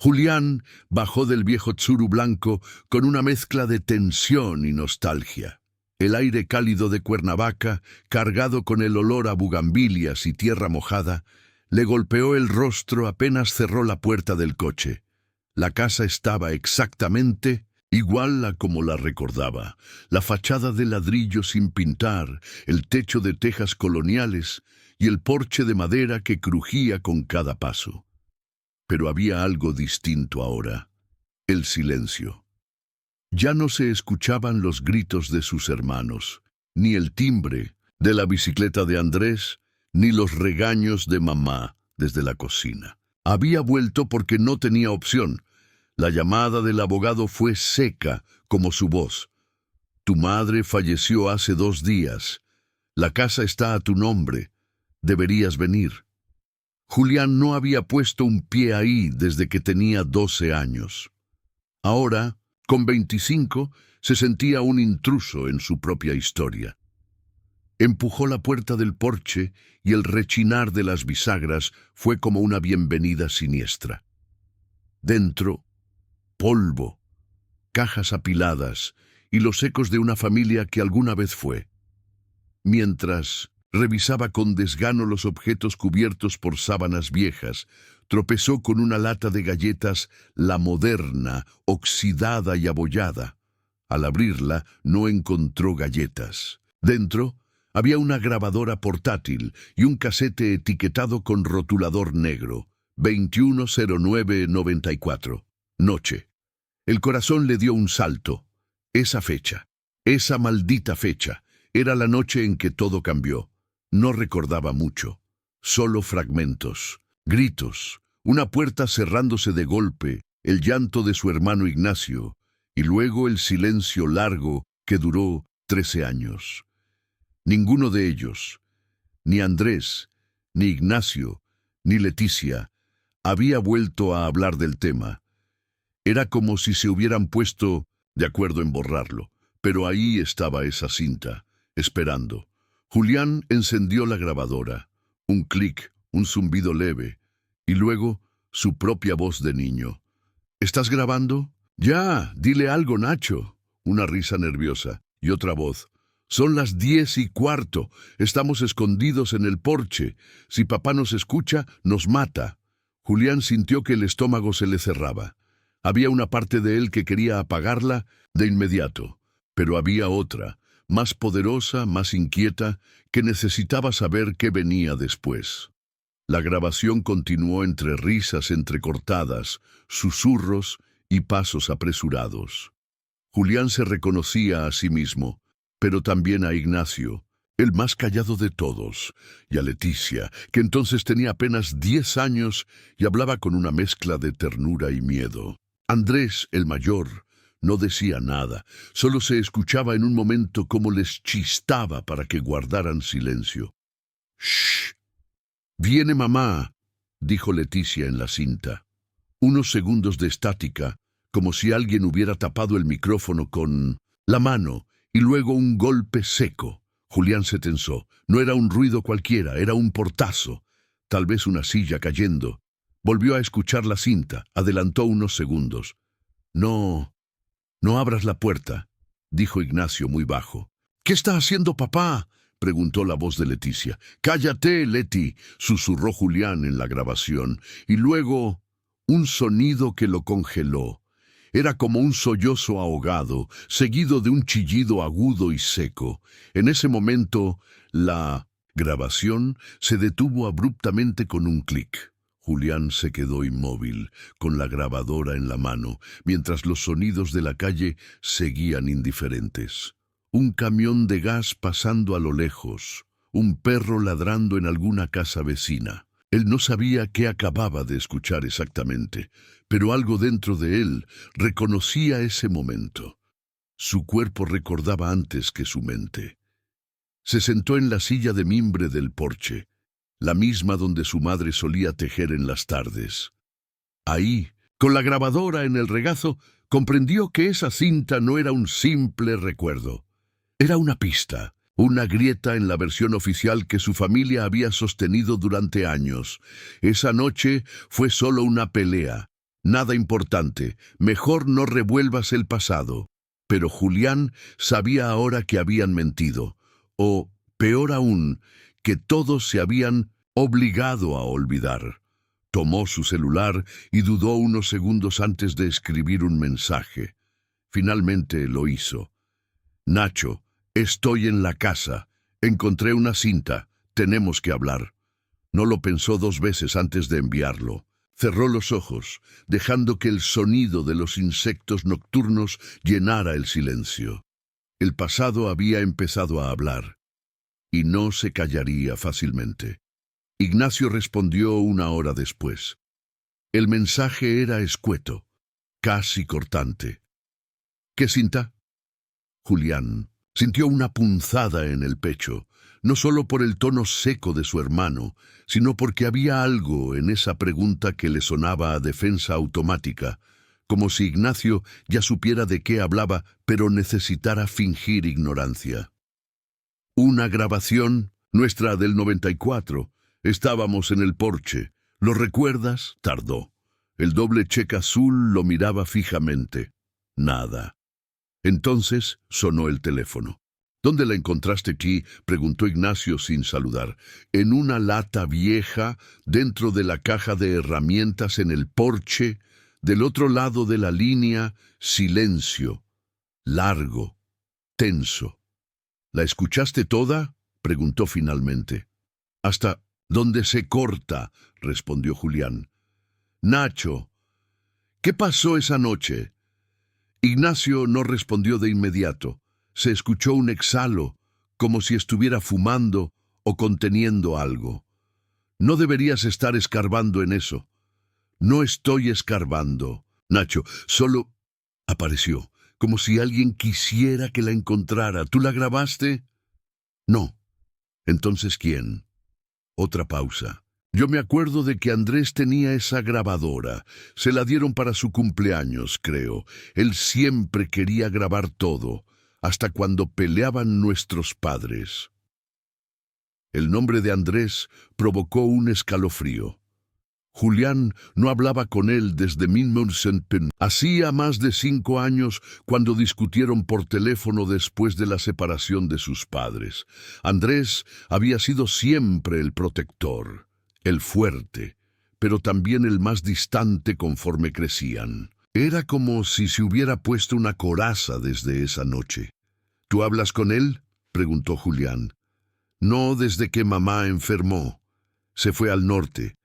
Julián bajó del viejo Tsuru blanco con una mezcla de tensión y nostalgia. El aire cálido de Cuernavaca, cargado con el olor a bugambilias y tierra mojada, le golpeó el rostro apenas cerró la puerta del coche. La casa estaba exactamente igual a como la recordaba. La fachada de ladrillo sin pintar, el techo de tejas coloniales y el porche de madera que crujía con cada paso. Pero había algo distinto ahora: el silencio. Ya no se escuchaban los gritos de sus hermanos, ni el timbre de la bicicleta de Andrés, ni los regaños de mamá desde la cocina. Había vuelto porque no tenía opción. La llamada del abogado fue seca como su voz. Tu madre falleció hace 2 días. La casa está a tu nombre. Deberías venir. Julián no había puesto un pie ahí desde que tenía 12 años. Ahora, con 25, se sentía un intruso en su propia historia. Empujó la puerta del porche y el rechinar de las bisagras fue como una bienvenida siniestra. Dentro, polvo, cajas apiladas y los ecos de una familia que alguna vez fue. Mientras revisaba con desgano los objetos cubiertos por sábanas viejas, tropezó con una lata de galletas La Moderna, oxidada y abollada. Al abrirla, no encontró galletas. Dentro había una grabadora portátil y un casete etiquetado con rotulador negro, 210994. Noche. El corazón le dio un salto. Esa fecha, esa maldita fecha, era la noche en que todo cambió. No recordaba mucho, solo fragmentos, gritos, una puerta cerrándose de golpe, el llanto de su hermano Ignacio, y luego el silencio largo que duró 13 años. Ninguno de ellos, ni Andrés, ni Ignacio, ni Leticia, había vuelto a hablar del tema. Era como si se hubieran puesto de acuerdo en borrarlo, pero ahí estaba esa cinta, esperando. Julián encendió la grabadora. Un clic, un zumbido leve, y luego su propia voz de niño. ¿Estás grabando? Ya, dile algo, Nacho. Una risa nerviosa y otra voz. Son las 10:15. Estamos escondidos en el porche. Si papá nos escucha, nos mata. Julián sintió que el estómago se le cerraba. Había una parte de él que quería apagarla de inmediato, pero había otra, más poderosa, más inquieta, que necesitaba saber qué venía después. La grabación continuó entre risas entrecortadas, susurros y pasos apresurados. Julián se reconocía a sí mismo, pero también a Ignacio, el más callado de todos, y a Leticia, que entonces tenía apenas 10 años y hablaba con una mezcla de ternura y miedo. Andrés, el mayor, no decía nada, solo se escuchaba en un momento cómo les chistaba para que guardaran silencio. «¡Shh! Viene mamá», dijo Leticia en la cinta. Unos segundos de estática, como si alguien hubiera tapado el micrófono con la mano, y luego un golpe seco. Julián se tensó. No era un ruido cualquiera, era un portazo, tal vez una silla cayendo. Volvió a escuchar la cinta, adelantó unos segundos. No abras la puerta», dijo Ignacio muy bajo. «¿Qué está haciendo papá?», preguntó la voz de Leticia. «Cállate, Leti», susurró Julián en la grabación, y luego un sonido que lo congeló. Era como un sollozo ahogado, seguido de un chillido agudo y seco. En ese momento, la grabación se detuvo abruptamente con un clic. Julián se quedó inmóvil, con la grabadora en la mano, mientras los sonidos de la calle seguían indiferentes. Un camión de gas pasando a lo lejos, un perro ladrando en alguna casa vecina. Él no sabía qué acababa de escuchar exactamente, pero algo dentro de él reconocía ese momento. Su cuerpo recordaba antes que su mente. Se sentó en la silla de mimbre del porche, la misma donde su madre solía tejer en las tardes. Ahí, con la grabadora en el regazo, comprendió que esa cinta no era un simple recuerdo. Era una pista, una grieta en la versión oficial que su familia había sostenido durante años. Esa noche fue solo una pelea, Nada importante, mejor no revuelvas el pasado. Pero Julián sabía ahora que habían mentido, o, peor aún, que todos se habían obligado a olvidar. Tomó su celular y dudó unos segundos antes de escribir un mensaje. Finalmente lo hizo. Nacho, estoy en la casa. Encontré una cinta. Tenemos que hablar. No lo pensó dos veces antes de enviarlo. Cerró los ojos, dejando que el sonido de los insectos nocturnos llenara el silencio. El pasado había empezado a hablar, y no se callaría fácilmente. Ignacio respondió una hora después. El mensaje era escueto, casi cortante. ¿Qué cinta? Julián sintió una punzada en el pecho, no solo por el tono seco de su hermano, sino porque había algo en esa pregunta que le sonaba a defensa automática, como si Ignacio ya supiera de qué hablaba, pero necesitara fingir ignorancia. Una grabación, nuestra del 94. Estábamos en el porche. ¿Lo recuerdas? Tardó. El doble cheque azul lo miraba fijamente. Nada. Entonces sonó el teléfono. ¿Dónde la encontraste aquí?, preguntó Ignacio sin saludar. En una lata vieja, dentro de la caja de herramientas en el porche, del otro lado de la línea, silencio, largo, tenso. ¿La escuchaste toda?, preguntó finalmente. Hasta donde se corta, respondió Julián. Nacho, ¿qué pasó esa noche? Ignacio no respondió de inmediato. Se escuchó un exhalo, como si estuviera fumando o conteniendo algo. No deberías estar escarbando en eso. No estoy escarbando, Nacho, solo apareció, como si alguien quisiera que la encontrara. ¿Tú la grabaste? No. Entonces, ¿quién? Otra pausa. Yo me acuerdo de que Andrés tenía esa grabadora. Se la dieron para su cumpleaños, creo. Él siempre quería grabar todo, hasta cuando peleaban nuestros padres. El nombre de Andrés provocó un escalofrío. Julián no hablaba con él desde 1900. Hacía más de 5 años cuando discutieron por teléfono después de la separación de sus padres. Andrés había sido siempre el protector, el fuerte, pero también el más distante conforme crecían. Era como si se hubiera puesto una coraza desde esa noche. ¿Tú hablas con él?, preguntó Julián. No, desde que mamá enfermó. Se fue al norte.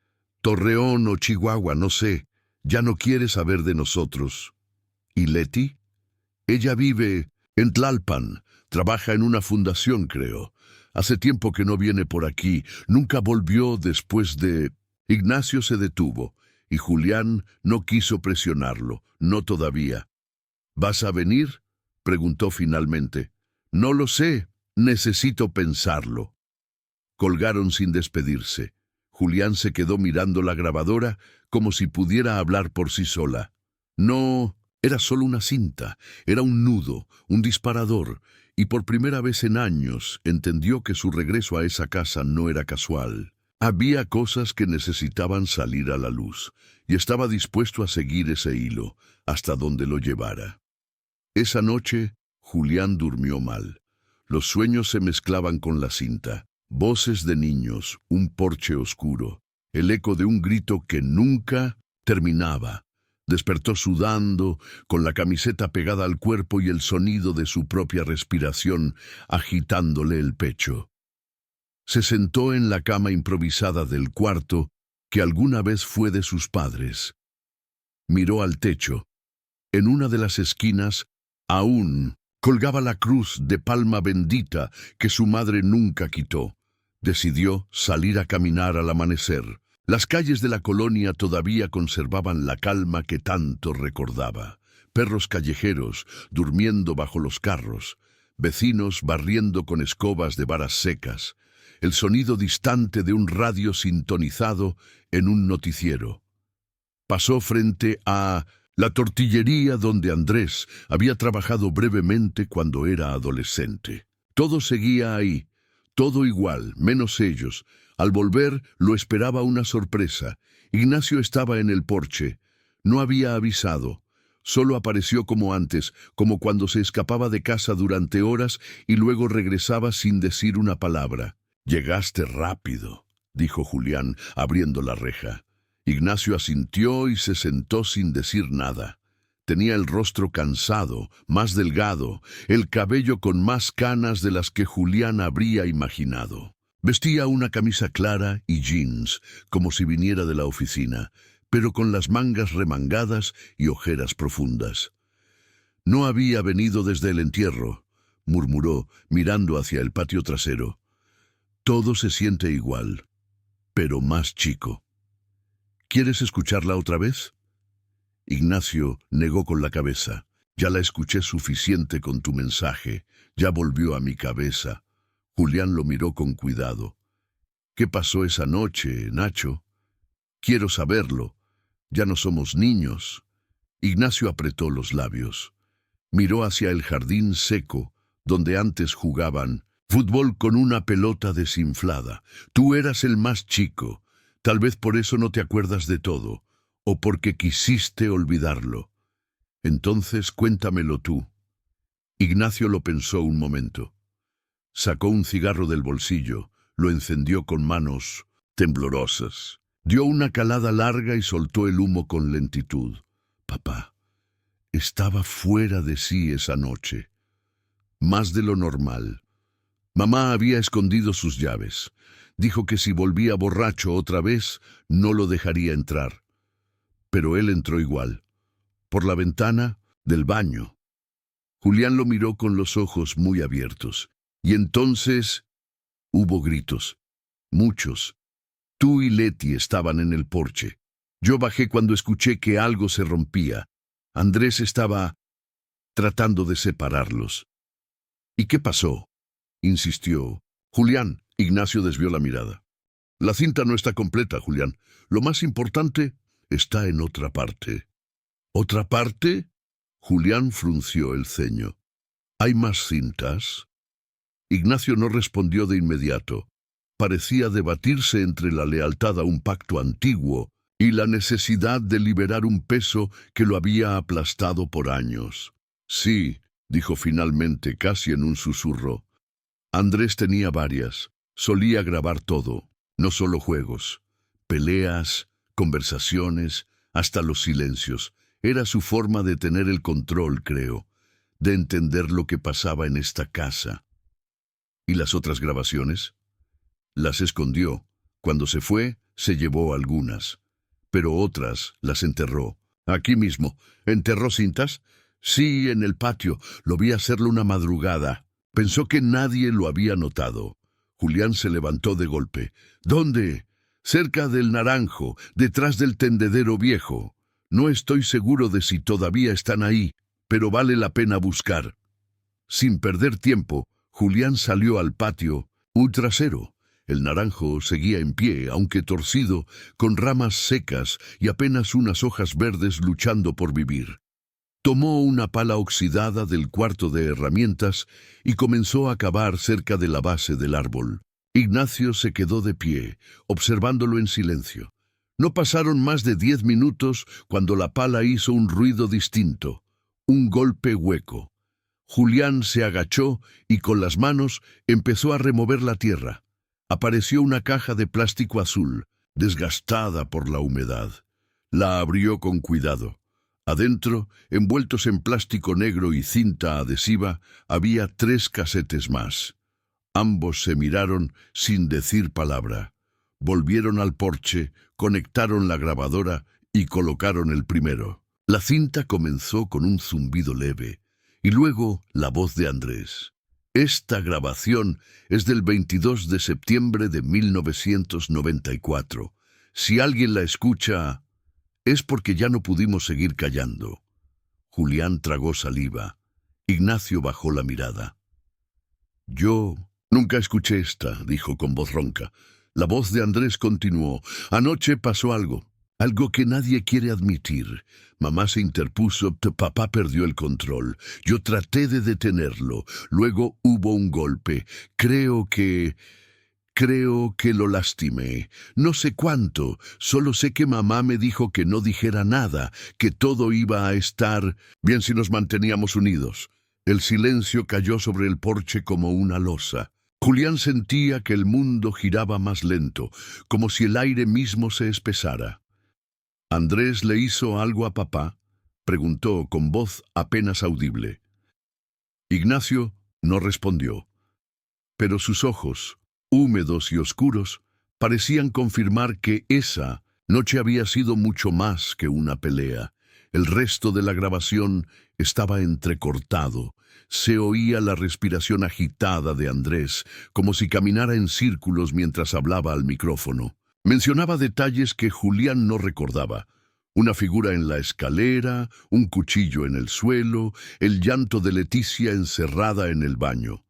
Torreón o Chihuahua, no sé. Ya no quiere saber de nosotros. ¿Y Leti? Ella vive en Tlalpan. Trabaja en una fundación, creo. Hace tiempo que no viene por aquí. Nunca volvió después de... Ignacio se detuvo, y Julián no quiso presionarlo. No todavía. ¿Vas a venir?, preguntó finalmente. No lo sé. Necesito pensarlo. Colgaron sin despedirse. Julián se quedó mirando la grabadora como si pudiera hablar por sí sola. No, era solo una cinta, era un nudo, un disparador, y por primera vez en años entendió que su regreso a esa casa no era casual. Había cosas que necesitaban salir a la luz, y estaba dispuesto a seguir ese hilo, hasta donde lo llevara. Esa noche, Julián durmió mal. Los sueños se mezclaban con la cinta. Voces de niños, un porche oscuro, el eco de un grito que nunca terminaba. Despertó sudando, con la camiseta pegada al cuerpo y el sonido de su propia respiración agitándole el pecho. Se sentó en la cama improvisada del cuarto que alguna vez fue de sus padres. Miró al techo. En una de las esquinas, aún colgaba la cruz de palma bendita que su madre nunca quitó. Decidió salir a caminar al amanecer. Las calles de la colonia todavía conservaban la calma que tanto recordaba. Perros callejeros durmiendo bajo los carros, vecinos barriendo con escobas de varas secas, el sonido distante de un radio sintonizado en un noticiero. Pasó frente a la tortillería donde Andrés había trabajado brevemente cuando era adolescente. Todo seguía ahí. Todo igual, menos ellos. Al volver, lo esperaba una sorpresa. Ignacio estaba en el porche. No había avisado. Solo apareció como antes, como cuando se escapaba de casa durante horas y luego regresaba sin decir una palabra. «Llegaste rápido», dijo Julián, abriendo la reja. Ignacio asintió y se sentó sin decir nada. Tenía el rostro cansado, más delgado, el cabello con más canas de las que Julián habría imaginado. Vestía una camisa clara y jeans, como si viniera de la oficina, pero con las mangas remangadas y ojeras profundas. «No había venido desde el entierro», murmuró, mirando hacia el patio trasero. «Todo se siente igual, pero más chico. ¿Quieres escucharla otra vez?» Ignacio negó con la cabeza. «Ya la escuché suficiente con tu mensaje. Ya volvió a mi cabeza». Julián lo miró con cuidado. «¿Qué pasó esa noche, Nacho? Quiero saberlo. Ya no somos niños». Ignacio apretó los labios. Miró hacia el jardín seco, donde antes jugaban fútbol con una pelota desinflada. «Tú eras el más chico. Tal vez por eso no te acuerdas de todo, o porque quisiste olvidarlo. Entonces cuéntamelo tú». Ignacio lo pensó un momento. Sacó un cigarro del bolsillo, lo encendió con manos temblorosas. Dio una calada larga y soltó el humo con lentitud. «Papá, estaba fuera de sí esa noche. Más de lo normal. Mamá había escondido sus llaves. Dijo que si volvía borracho otra vez, no lo dejaría entrar. Pero él entró igual, por la ventana del baño». Julián lo miró con los ojos muy abiertos. «Y entonces hubo gritos. Muchos. Tú y Leti estaban en el porche. Yo bajé cuando escuché que algo se rompía. Andrés estaba tratando de separarlos». «¿Y qué pasó?», insistió Julián. Ignacio desvió la mirada. «La cinta no está completa, Julián. Lo más importante está en otra parte». «¿Otra parte?». Julián frunció el ceño. «¿Hay más cintas?». Ignacio no respondió de inmediato. Parecía debatirse entre la lealtad a un pacto antiguo y la necesidad de liberar un peso que lo había aplastado por años. «Sí», dijo finalmente, casi en un susurro. «Andrés tenía varias. Solía grabar todo, no solo juegos. Peleas, conversaciones, hasta los silencios. Era su forma de tener el control, creo, de entender lo que pasaba en esta casa». «¿Y las otras grabaciones?». «Las escondió. Cuando se fue, se llevó algunas. Pero otras las enterró. Aquí mismo». «¿Enterró cintas?». «Sí, en el patio. Lo vi hacerlo una madrugada. Pensó que nadie lo había notado». Julián se levantó de golpe. «¿Dónde?». «Cerca del Naranjo, detrás del tendedero viejo. No estoy seguro de si todavía están ahí, pero vale la pena buscar». Sin perder tiempo, Julián salió al patio, un trasero. El naranjo seguía en pie, aunque torcido, con ramas secas y apenas unas hojas verdes luchando por vivir. Tomó una pala oxidada del cuarto de herramientas y comenzó a cavar cerca de la base del árbol. Ignacio se quedó de pie, observándolo en silencio. No pasaron más de 10 minutos cuando la pala hizo un ruido distinto, un golpe hueco. Julián se agachó y con las manos empezó a remover la tierra. Apareció una caja de plástico azul, desgastada por la humedad. La abrió con cuidado. Adentro, envueltos en plástico negro y cinta adhesiva, había 3 casetes más. Ambos se miraron sin decir palabra. Volvieron al porche, conectaron la grabadora y colocaron el primero. La cinta comenzó con un zumbido leve, y luego la voz de Andrés. Esta grabación es del 22 de septiembre de 1994. Si alguien la escucha, es porque ya no pudimos seguir callando. Julián tragó saliva. Ignacio bajó la mirada. «Yo nunca escuché esta», dijo con voz ronca. La voz de Andrés continuó. «Anoche pasó algo que nadie quiere admitir. Mamá se interpuso, papá perdió el control. Yo traté de detenerlo. Luego hubo un golpe. Creo que Creo que lo lastimé. No sé cuánto, solo sé que mamá me dijo que no dijera nada, que todo iba a estar bien si nos manteníamos unidos. El silencio cayó sobre el porche como una losa. Julián sentía que el mundo giraba más lento, como si el aire mismo se espesara. ¿Andrés le hizo algo a papá?, preguntó con voz apenas audible. Ignacio no respondió, pero sus ojos, húmedos y oscuros, parecían confirmar que esa noche había sido mucho más que una pelea. El resto de la grabación estaba entrecortado. Se oía la respiración agitada de Andrés, como si caminara en círculos mientras hablaba al micrófono. Mencionaba detalles que Julián no recordaba. Una figura en la escalera, un cuchillo en el suelo, el llanto de Leticia encerrada en el baño.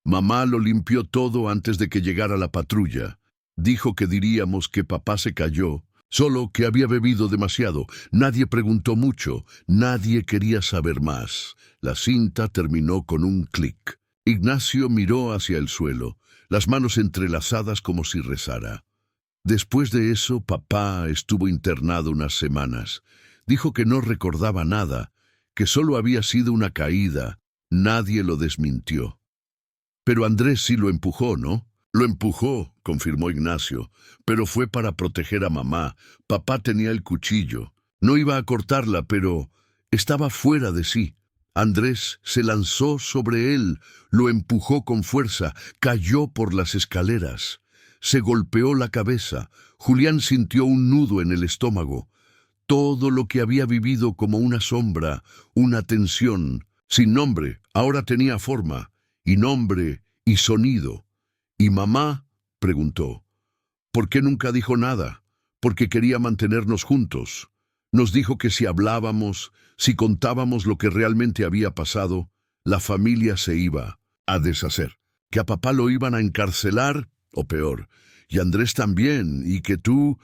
Mamá lo limpió todo antes de que llegara la patrulla. Dijo que diríamos que papá se cayó, solo que había bebido demasiado. Nadie preguntó mucho, nadie quería saber más. La cinta terminó con un clic. Ignacio miró hacia el suelo, las manos entrelazadas como si rezara. Después de eso, papá estuvo internado unas semanas. Dijo que no recordaba nada, que solo había sido una caída. Nadie lo desmintió. Pero Andrés sí lo empujó, ¿no? Lo empujó, confirmó Ignacio, pero fue para proteger a mamá. Papá tenía el cuchillo. No iba a cortarla, pero estaba fuera de sí. Andrés se lanzó sobre él, lo empujó con fuerza, cayó por las escaleras. Se golpeó la cabeza. Julián sintió un nudo en el estómago. Todo lo que había vivido como una sombra, una tensión, sin nombre, ahora tenía forma, y nombre, y sonido. ¿Y mamá?, preguntó. ¿Por qué nunca dijo nada? Porque quería mantenernos juntos. Nos dijo que si hablábamos, si contábamos lo que realmente había pasado, la familia se iba a deshacer. Que a papá lo iban a encarcelar, o peor, y Andrés también, y que tú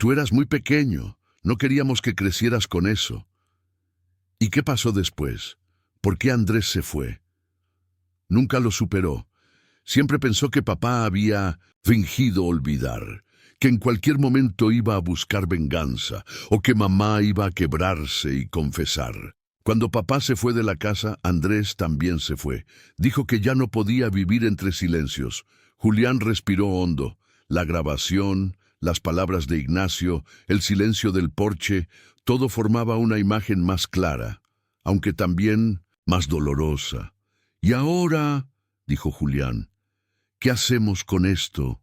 eras muy pequeño. No queríamos que crecieras con eso. ¿Y qué pasó después? ¿Por qué Andrés se fue? Nunca lo superó. Siempre pensó que papá había fingido olvidar, que en cualquier momento iba a buscar venganza, o que mamá iba a quebrarse y confesar. Cuando papá se fue de la casa, Andrés también se fue. Dijo que ya no podía vivir entre silencios. Julián respiró hondo. La grabación, las palabras de Ignacio, el silencio del porche, todo formaba una imagen más clara, aunque también más dolorosa. «¿Y ahora?», dijo Julián. «¿Qué hacemos con esto?».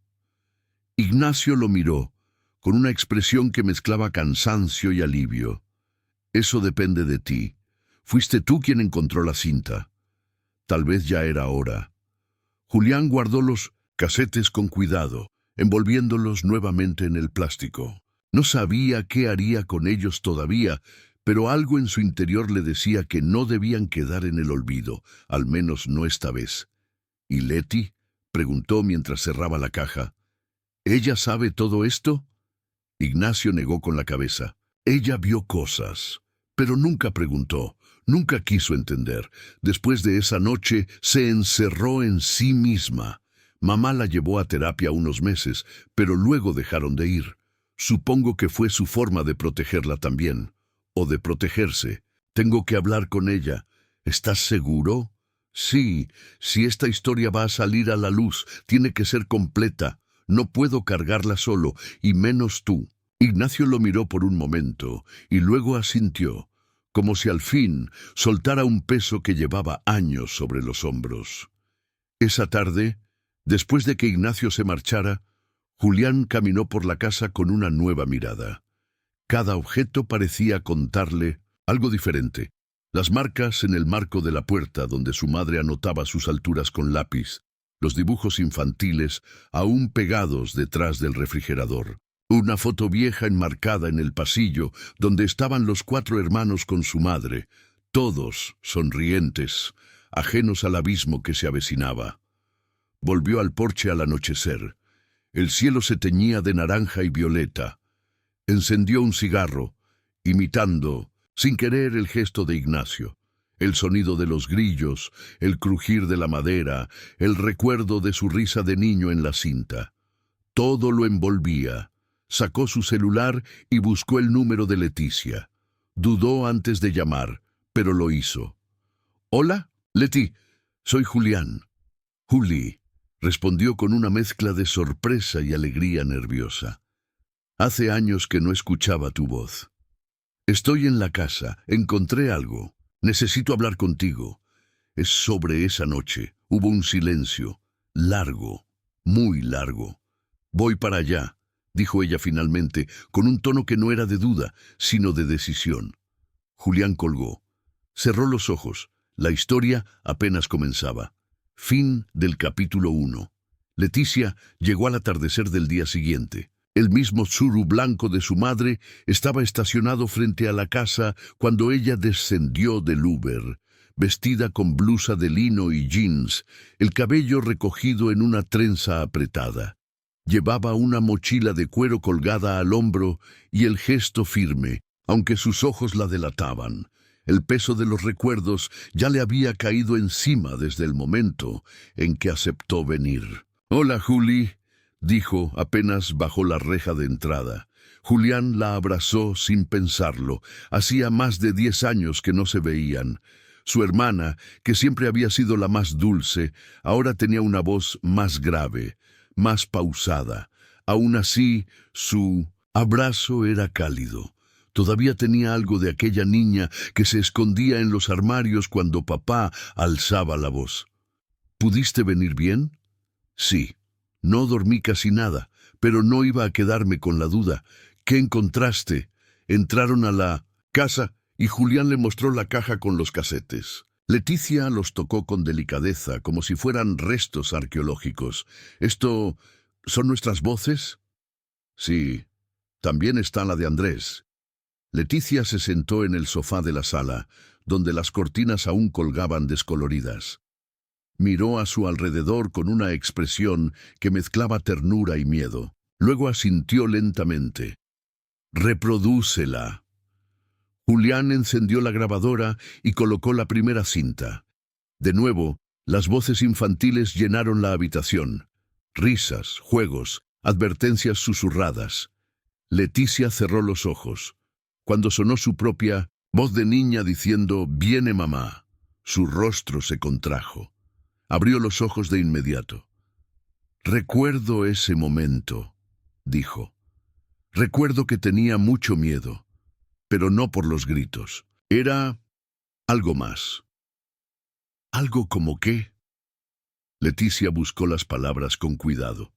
Ignacio lo miró, con una expresión que mezclaba cansancio y alivio. «Eso depende de ti. Fuiste tú quien encontró la cinta. Tal vez ya era hora». Julián guardó los casetes con cuidado, envolviéndolos nuevamente en el plástico. No sabía qué haría con ellos todavía, pero algo en su interior le decía que no debían quedar en el olvido, al menos no esta vez. ¿Y Leti?, preguntó mientras cerraba la caja. ¿Ella sabe todo esto? Ignacio negó con la cabeza. Ella vio cosas, pero nunca preguntó, nunca quiso entender. Después de esa noche se encerró en sí misma. Mamá la llevó a terapia unos meses, pero luego dejaron de ir. Supongo que fue su forma de protegerla también, o de protegerse. Tengo que hablar con ella. ¿Estás seguro? Sí, si esta historia va a salir a la luz, tiene que ser completa. No puedo cargarla solo, y menos tú. Ignacio lo miró por un momento, y luego asintió, como si al fin soltara un peso que llevaba años sobre los hombros. Esa tarde, después de que Ignacio se marchara, Julián caminó por la casa con una nueva mirada. Cada objeto parecía contarle algo diferente. Las marcas en el marco de la puerta donde su madre anotaba sus alturas con lápiz, los dibujos infantiles aún pegados detrás del refrigerador, una foto vieja enmarcada en el pasillo donde estaban los 4 hermanos con su madre, todos sonrientes, ajenos al abismo que se avecinaba. Volvió al porche al anochecer. El cielo se teñía de naranja y violeta. Encendió un cigarro, imitando, sin querer, el gesto de Ignacio. El sonido de los grillos, el crujir de la madera, el recuerdo de su risa de niño en la cinta. Todo lo envolvía. Sacó su celular y buscó el número de Leticia. Dudó antes de llamar, pero lo hizo. «Hola, Leti, soy Julián». «Juli», respondió con una mezcla de sorpresa y alegría nerviosa. «Hace años que no escuchaba tu voz». «Estoy en la casa, encontré algo. Necesito hablar contigo». Es sobre esa noche. Hubo un silencio, largo, muy largo. «Voy para allá», dijo ella finalmente, con un tono que no era de duda, sino de decisión. Julián colgó. Cerró los ojos. La historia apenas comenzaba. Fin del capítulo 1. Leticia llegó al atardecer del día siguiente. El mismo Tsuru blanco de su madre estaba estacionado frente a la casa cuando ella descendió del Uber, vestida con blusa de lino y jeans, el cabello recogido en una trenza apretada. Llevaba una mochila de cuero colgada al hombro y el gesto firme, aunque sus ojos la delataban. El peso de los recuerdos ya le había caído encima desde el momento en que aceptó venir. «Hola, Juli», dijo apenas bajó la reja de entrada. Julián la abrazó sin pensarlo. Hacía más de 10 años que no se veían. Su hermana, que siempre había sido la más dulce, ahora tenía una voz más grave, más pausada. Aún así, su abrazo era cálido. Todavía tenía algo de aquella niña que se escondía en los armarios cuando papá alzaba la voz. «¿Pudiste venir bien?» «Sí. No dormí casi nada, pero no iba a quedarme con la duda. ¿Qué encontraste?» Entraron a la casa y Julián le mostró la caja con los casetes. Leticia los tocó con delicadeza, como si fueran restos arqueológicos. «¿Esto son nuestras voces?» «Sí. También está la de Andrés». Leticia se sentó en el sofá de la sala, donde las cortinas aún colgaban descoloridas. Miró a su alrededor con una expresión que mezclaba ternura y miedo. Luego asintió lentamente. «Reprodúcela». Julián encendió la grabadora y colocó la primera cinta. De nuevo, las voces infantiles llenaron la habitación. Risas, juegos, advertencias susurradas. Leticia cerró los ojos. Cuando sonó su propia voz de niña diciendo «Viene mamá», su rostro se contrajo. Abrió los ojos de inmediato. «Recuerdo ese momento», dijo. «Recuerdo que tenía mucho miedo, pero no por los gritos. Era algo más». «¿Algo como qué?» Leticia buscó las palabras con cuidado.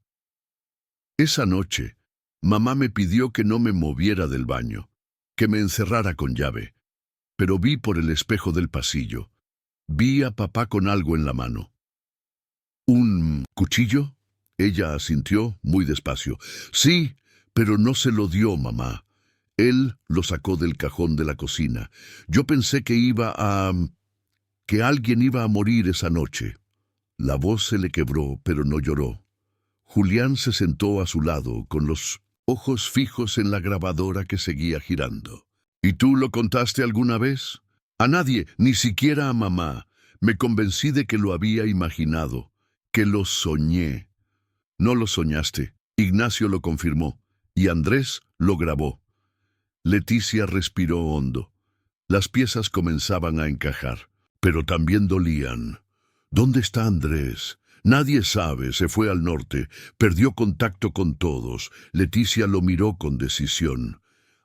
«Esa noche, mamá me pidió que no me moviera del baño, que me encerrara con llave, pero vi por el espejo del pasillo. Vi a papá con algo en la mano». «¿Un cuchillo?» Ella asintió muy despacio. «Sí, pero no se lo dio mamá. Él lo sacó del cajón de la cocina. Yo pensé que que alguien iba a morir esa noche». La voz se le quebró, pero no lloró. Julián se sentó a su lado, con los ojos fijos en la grabadora que seguía girando. «¿Y tú lo contaste alguna vez?» «A nadie, ni siquiera a mamá. Me convencí de que lo había imaginado, que lo soñé». «No lo soñaste», Ignacio lo confirmó, y Andrés lo grabó. Leticia respiró hondo. Las piezas comenzaban a encajar, pero también dolían. «¿Dónde está Andrés?» «Nadie sabe, se fue al norte, perdió contacto con todos». Leticia lo miró con decisión.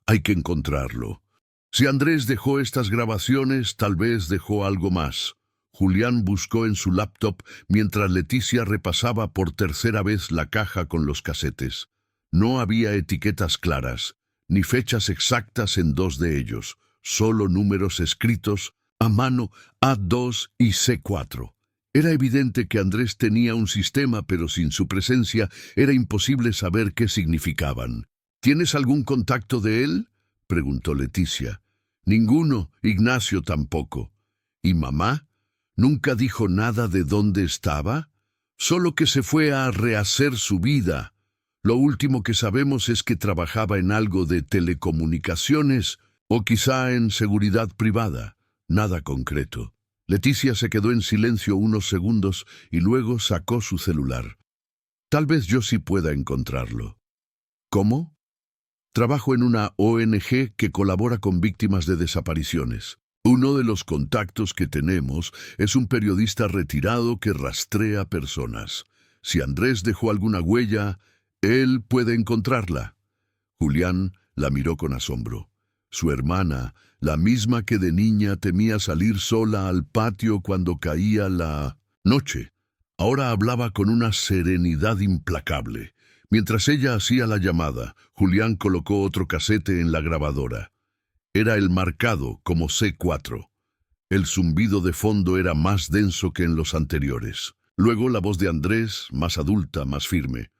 «Hay que encontrarlo. Si Andrés dejó estas grabaciones, tal vez dejó algo más». Julián buscó en su laptop mientras Leticia repasaba por tercera vez la caja con los casetes. No había etiquetas claras, ni fechas exactas en 2 de ellos, solo números escritos a mano A2 y C4. Era evidente que Andrés tenía un sistema, pero sin su presencia era imposible saber qué significaban. «¿Tienes algún contacto de él?», preguntó Leticia. «Ninguno, Ignacio tampoco». «¿Y mamá? ¿Nunca dijo nada de dónde estaba?» «Solo que se fue a rehacer su vida. Lo último que sabemos es que trabajaba en algo de telecomunicaciones o quizá en seguridad privada». Nada concreto. Leticia se quedó en silencio unos segundos y luego sacó su celular. Tal vez yo sí pueda encontrarlo. ¿Cómo? Trabajo en una ONG que colabora con víctimas de desapariciones. Uno de los contactos que tenemos es un periodista retirado que rastrea personas. Si Andrés dejó alguna huella, él puede encontrarla. Julián la miró con asombro. Su hermana, la misma que de niña temía salir sola al patio cuando caía la noche, ahora hablaba con una serenidad implacable. Mientras ella hacía la llamada, Julián colocó otro casete en la grabadora. Era el marcado como C4. El zumbido de fondo era más denso que en los anteriores. Luego la voz de Andrés, más adulta, más firme.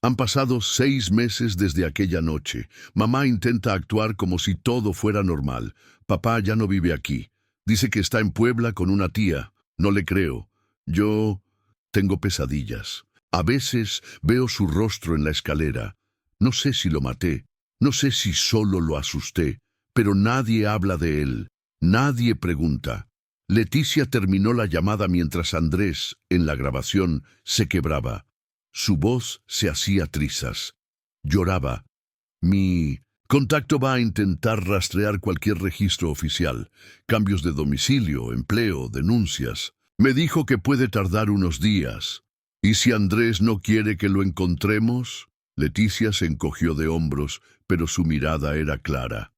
Han pasado 6 meses desde aquella noche. Mamá intenta actuar como si todo fuera normal. Papá ya no vive aquí. Dice que está en Puebla con una tía. No le creo. Yo tengo pesadillas. A veces veo su rostro en la escalera. No sé si lo maté. No sé si solo lo asusté. Pero nadie habla de él. Nadie pregunta. Leticia terminó la llamada mientras Andrés, en la grabación, se quebraba. Su voz se hacía trizas. Lloraba. Mi contacto va a intentar rastrear cualquier registro oficial. Cambios de domicilio, empleo, denuncias. Me dijo que puede tardar unos días. ¿Y si Andrés no quiere que lo encontremos? Leticia se encogió de hombros, pero su mirada era clara.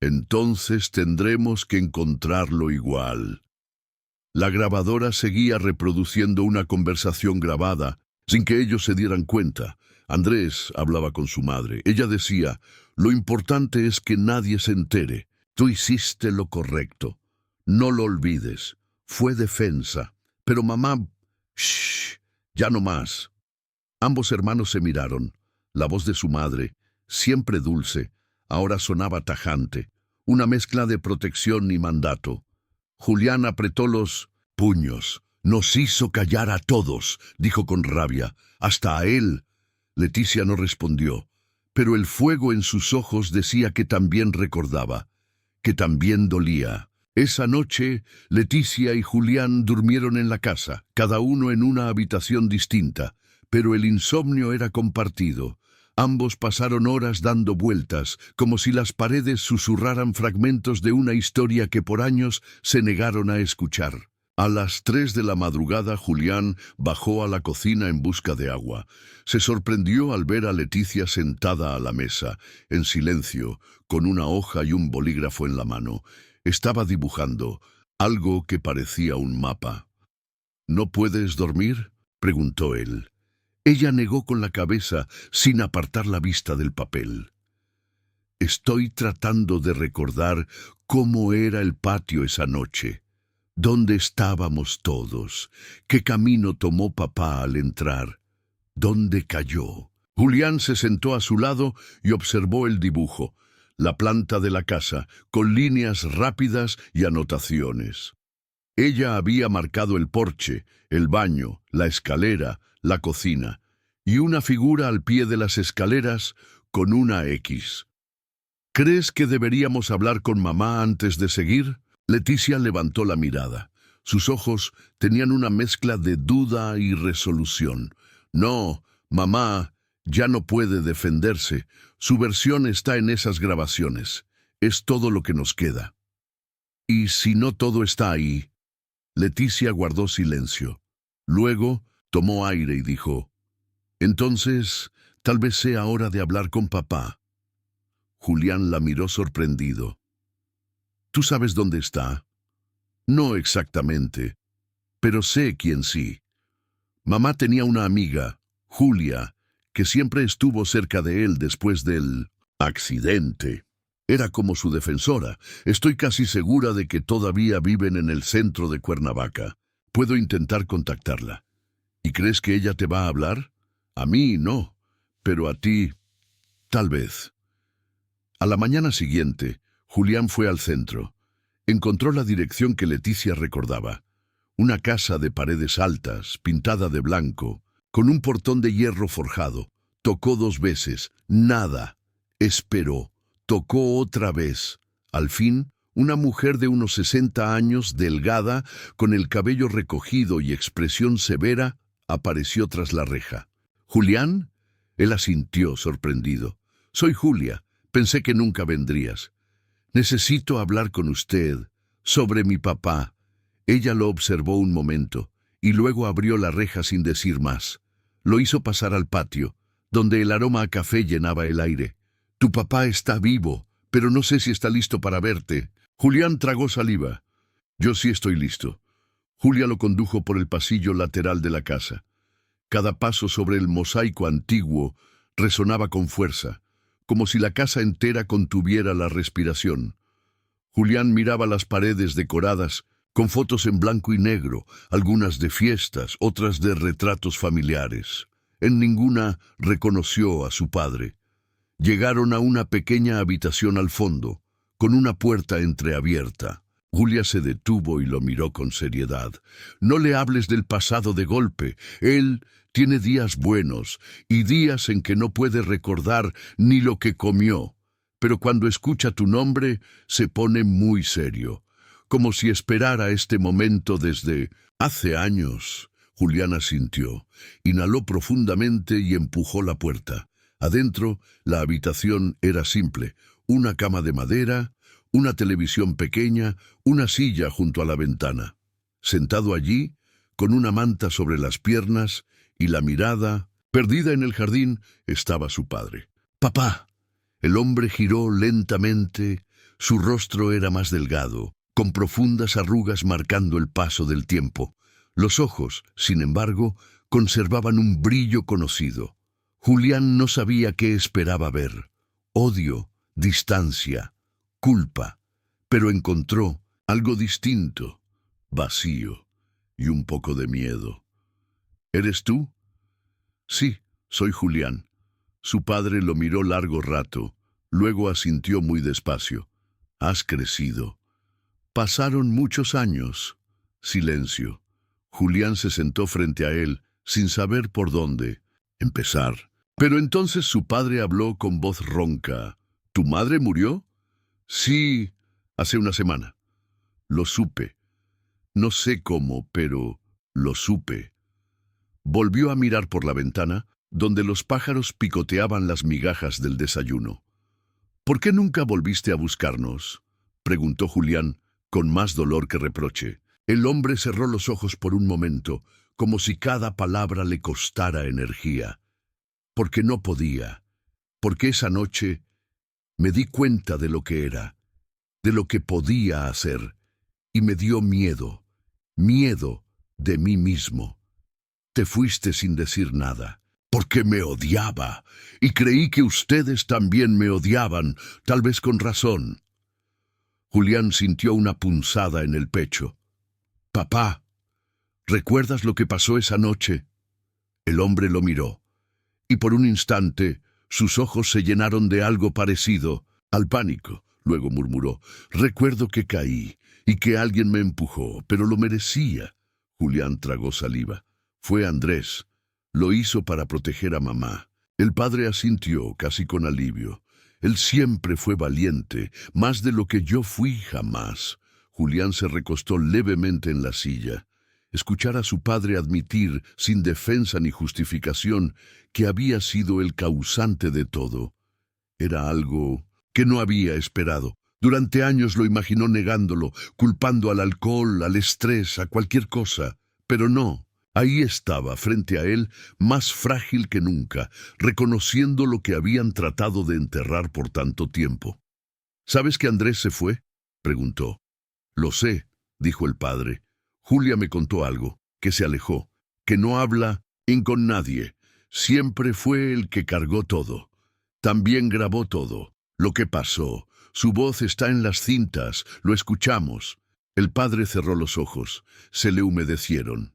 Entonces tendremos que encontrarlo igual. La grabadora seguía reproduciendo una conversación grabada, sin que ellos se dieran cuenta. Andrés hablaba con su madre. Ella decía, lo importante es que nadie se entere. Tú hiciste lo correcto. No lo olvides. Fue defensa. Pero mamá... Shh, ya no más. Ambos hermanos se miraron. La voz de su madre, siempre dulce, ahora sonaba tajante. Una mezcla de protección y mandato. Julián apretó los puños. Nos hizo callar a todos, dijo con rabia, hasta a él. Leticia no respondió, pero el fuego en sus ojos decía que también recordaba, que también dolía. Esa noche, Leticia y Julián durmieron en la casa, cada uno en una habitación distinta, pero el insomnio era compartido. Ambos pasaron horas dando vueltas, como si las paredes susurraran fragmentos de una historia que por años se negaron a escuchar. A las 3 de la madrugada, Julián bajó a la cocina en busca de agua. Se sorprendió al ver a Leticia sentada a la mesa, en silencio, con una hoja y un bolígrafo en la mano. Estaba dibujando algo que parecía un mapa. ¿No puedes dormir?, preguntó él. Ella negó con la cabeza, sin apartar la vista del papel. Estoy tratando de recordar cómo era el patio esa noche. ¿Dónde estábamos todos? ¿Qué camino tomó papá al entrar? ¿Dónde cayó? Julián se sentó a su lado y observó el dibujo, la planta de la casa, con líneas rápidas y anotaciones. Ella había marcado el porche, el baño, la escalera, la cocina, y una figura al pie de las escaleras con una X. ¿Crees que deberíamos hablar con mamá antes de seguir? Leticia levantó la mirada. Sus ojos tenían una mezcla de duda y resolución. No, mamá ya no puede defenderse. Su versión está en esas grabaciones. Es todo lo que nos queda. ¿Y si no todo está ahí? Leticia guardó silencio. Luego tomó aire y dijo, entonces, tal vez sea hora de hablar con papá. Julián la miró sorprendido. ¿Tú sabes dónde está? No exactamente, pero sé quién sí. Mamá tenía una amiga, Julia, que siempre estuvo cerca de él después del accidente. Era como su defensora. Estoy casi segura de que todavía viven en el centro de Cuernavaca. Puedo intentar contactarla. ¿Y crees que ella te va a hablar? A mí no, pero a ti, tal vez. A la mañana siguiente, Julián fue al centro. Encontró la dirección que Leticia recordaba. Una casa de paredes altas, pintada de blanco, con un portón de hierro forjado. Tocó 2 veces. Nada. Esperó. Tocó otra vez. Al fin, Una mujer de unos 60 años, delgada, con el cabello recogido y expresión severa, apareció tras la reja. ¿Julián? Él asintió, sorprendido. Soy Julia. Pensé que nunca vendrías. Necesito hablar con usted sobre mi papá. Ella lo observó un momento y luego abrió la reja sin decir más. Lo hizo pasar al patio, donde el aroma a café llenaba el aire. Tu papá está vivo, pero no sé si está listo para verte. Julián tragó saliva. Yo sí estoy listo. Julia lo condujo por el pasillo lateral de la casa. Cada paso sobre el mosaico antiguo resonaba con fuerza, como si la casa entera contuviera la respiración. Julián miraba las paredes decoradas con fotos en blanco y negro, algunas de fiestas, otras de retratos familiares. En ninguna reconoció a su padre. Llegaron a una pequeña habitación al fondo, con una puerta entreabierta. Julia se detuvo y lo miró con seriedad. No le hables del pasado de golpe. Él tiene días buenos y días en que no puede recordar ni lo que comió. Pero cuando escucha tu nombre, se pone muy serio, como si esperara este momento desde hace años. Julián asintió, inhaló profundamente y empujó la puerta. Adentro, la habitación era simple: una cama de madera, una televisión pequeña, una silla junto a la ventana. Sentado allí, con una manta sobre las piernas y la mirada perdida en el jardín, estaba su padre. «Papá». El hombre giró lentamente. Su rostro era más delgado, con profundas arrugas marcando el paso del tiempo. Los ojos, sin embargo, conservaban un brillo conocido. Julián no sabía qué esperaba ver: odio, distancia, culpa, pero encontró algo distinto: vacío y un poco de miedo. ¿Eres tú? Sí, soy Julián. Su padre lo miró largo rato, luego asintió muy despacio. Has crecido. Pasaron muchos años. Silencio. Julián se sentó frente a él, sin saber por dónde empezar. Pero entonces su padre habló con voz ronca. ¿Tu madre murió? Sí, hace una semana. Lo supe. No sé cómo, pero lo supe. Volvió a mirar por la ventana, donde los pájaros picoteaban las migajas del desayuno. ¿Por qué nunca volviste a buscarnos?, preguntó Julián, con más dolor que reproche. El hombre cerró los ojos por un momento, como si cada palabra le costara energía. Porque no podía. Porque esa noche me di cuenta de lo que era, de lo que podía hacer, y me dio miedo, miedo de mí mismo. Te fuiste sin decir nada, porque me odiaba, y creí que ustedes también me odiaban, tal vez con razón. Julián sintió una punzada en el pecho. Papá, ¿recuerdas lo que pasó esa noche? El hombre lo miró, y por un instante sus ojos se llenaron de algo parecido al pánico. Luego murmuró: recuerdo que caí y que alguien me empujó, pero lo merecía. Julián tragó saliva. Fue Andrés. Lo hizo para proteger a mamá. El padre asintió, casi con alivio. Él siempre fue valiente, más de lo que yo fui jamás. Julián se recostó levemente en la silla. Escuchar a su padre admitir, sin defensa ni justificación, que había sido el causante de todo, era algo que no había esperado. Durante años lo imaginó negándolo, culpando al alcohol, al estrés, a cualquier cosa. Pero no. Ahí estaba, frente a él, más frágil que nunca, reconociendo lo que habían tratado de enterrar por tanto tiempo. ¿Sabes que Andrés se fue?, preguntó. Lo sé, dijo el padre. Julia me contó algo, que se alejó, que no habla con nadie. Siempre fue el que cargó todo. También grabó todo. Lo que pasó. Su voz está en las cintas, lo escuchamos. El padre cerró los ojos, se le humedecieron.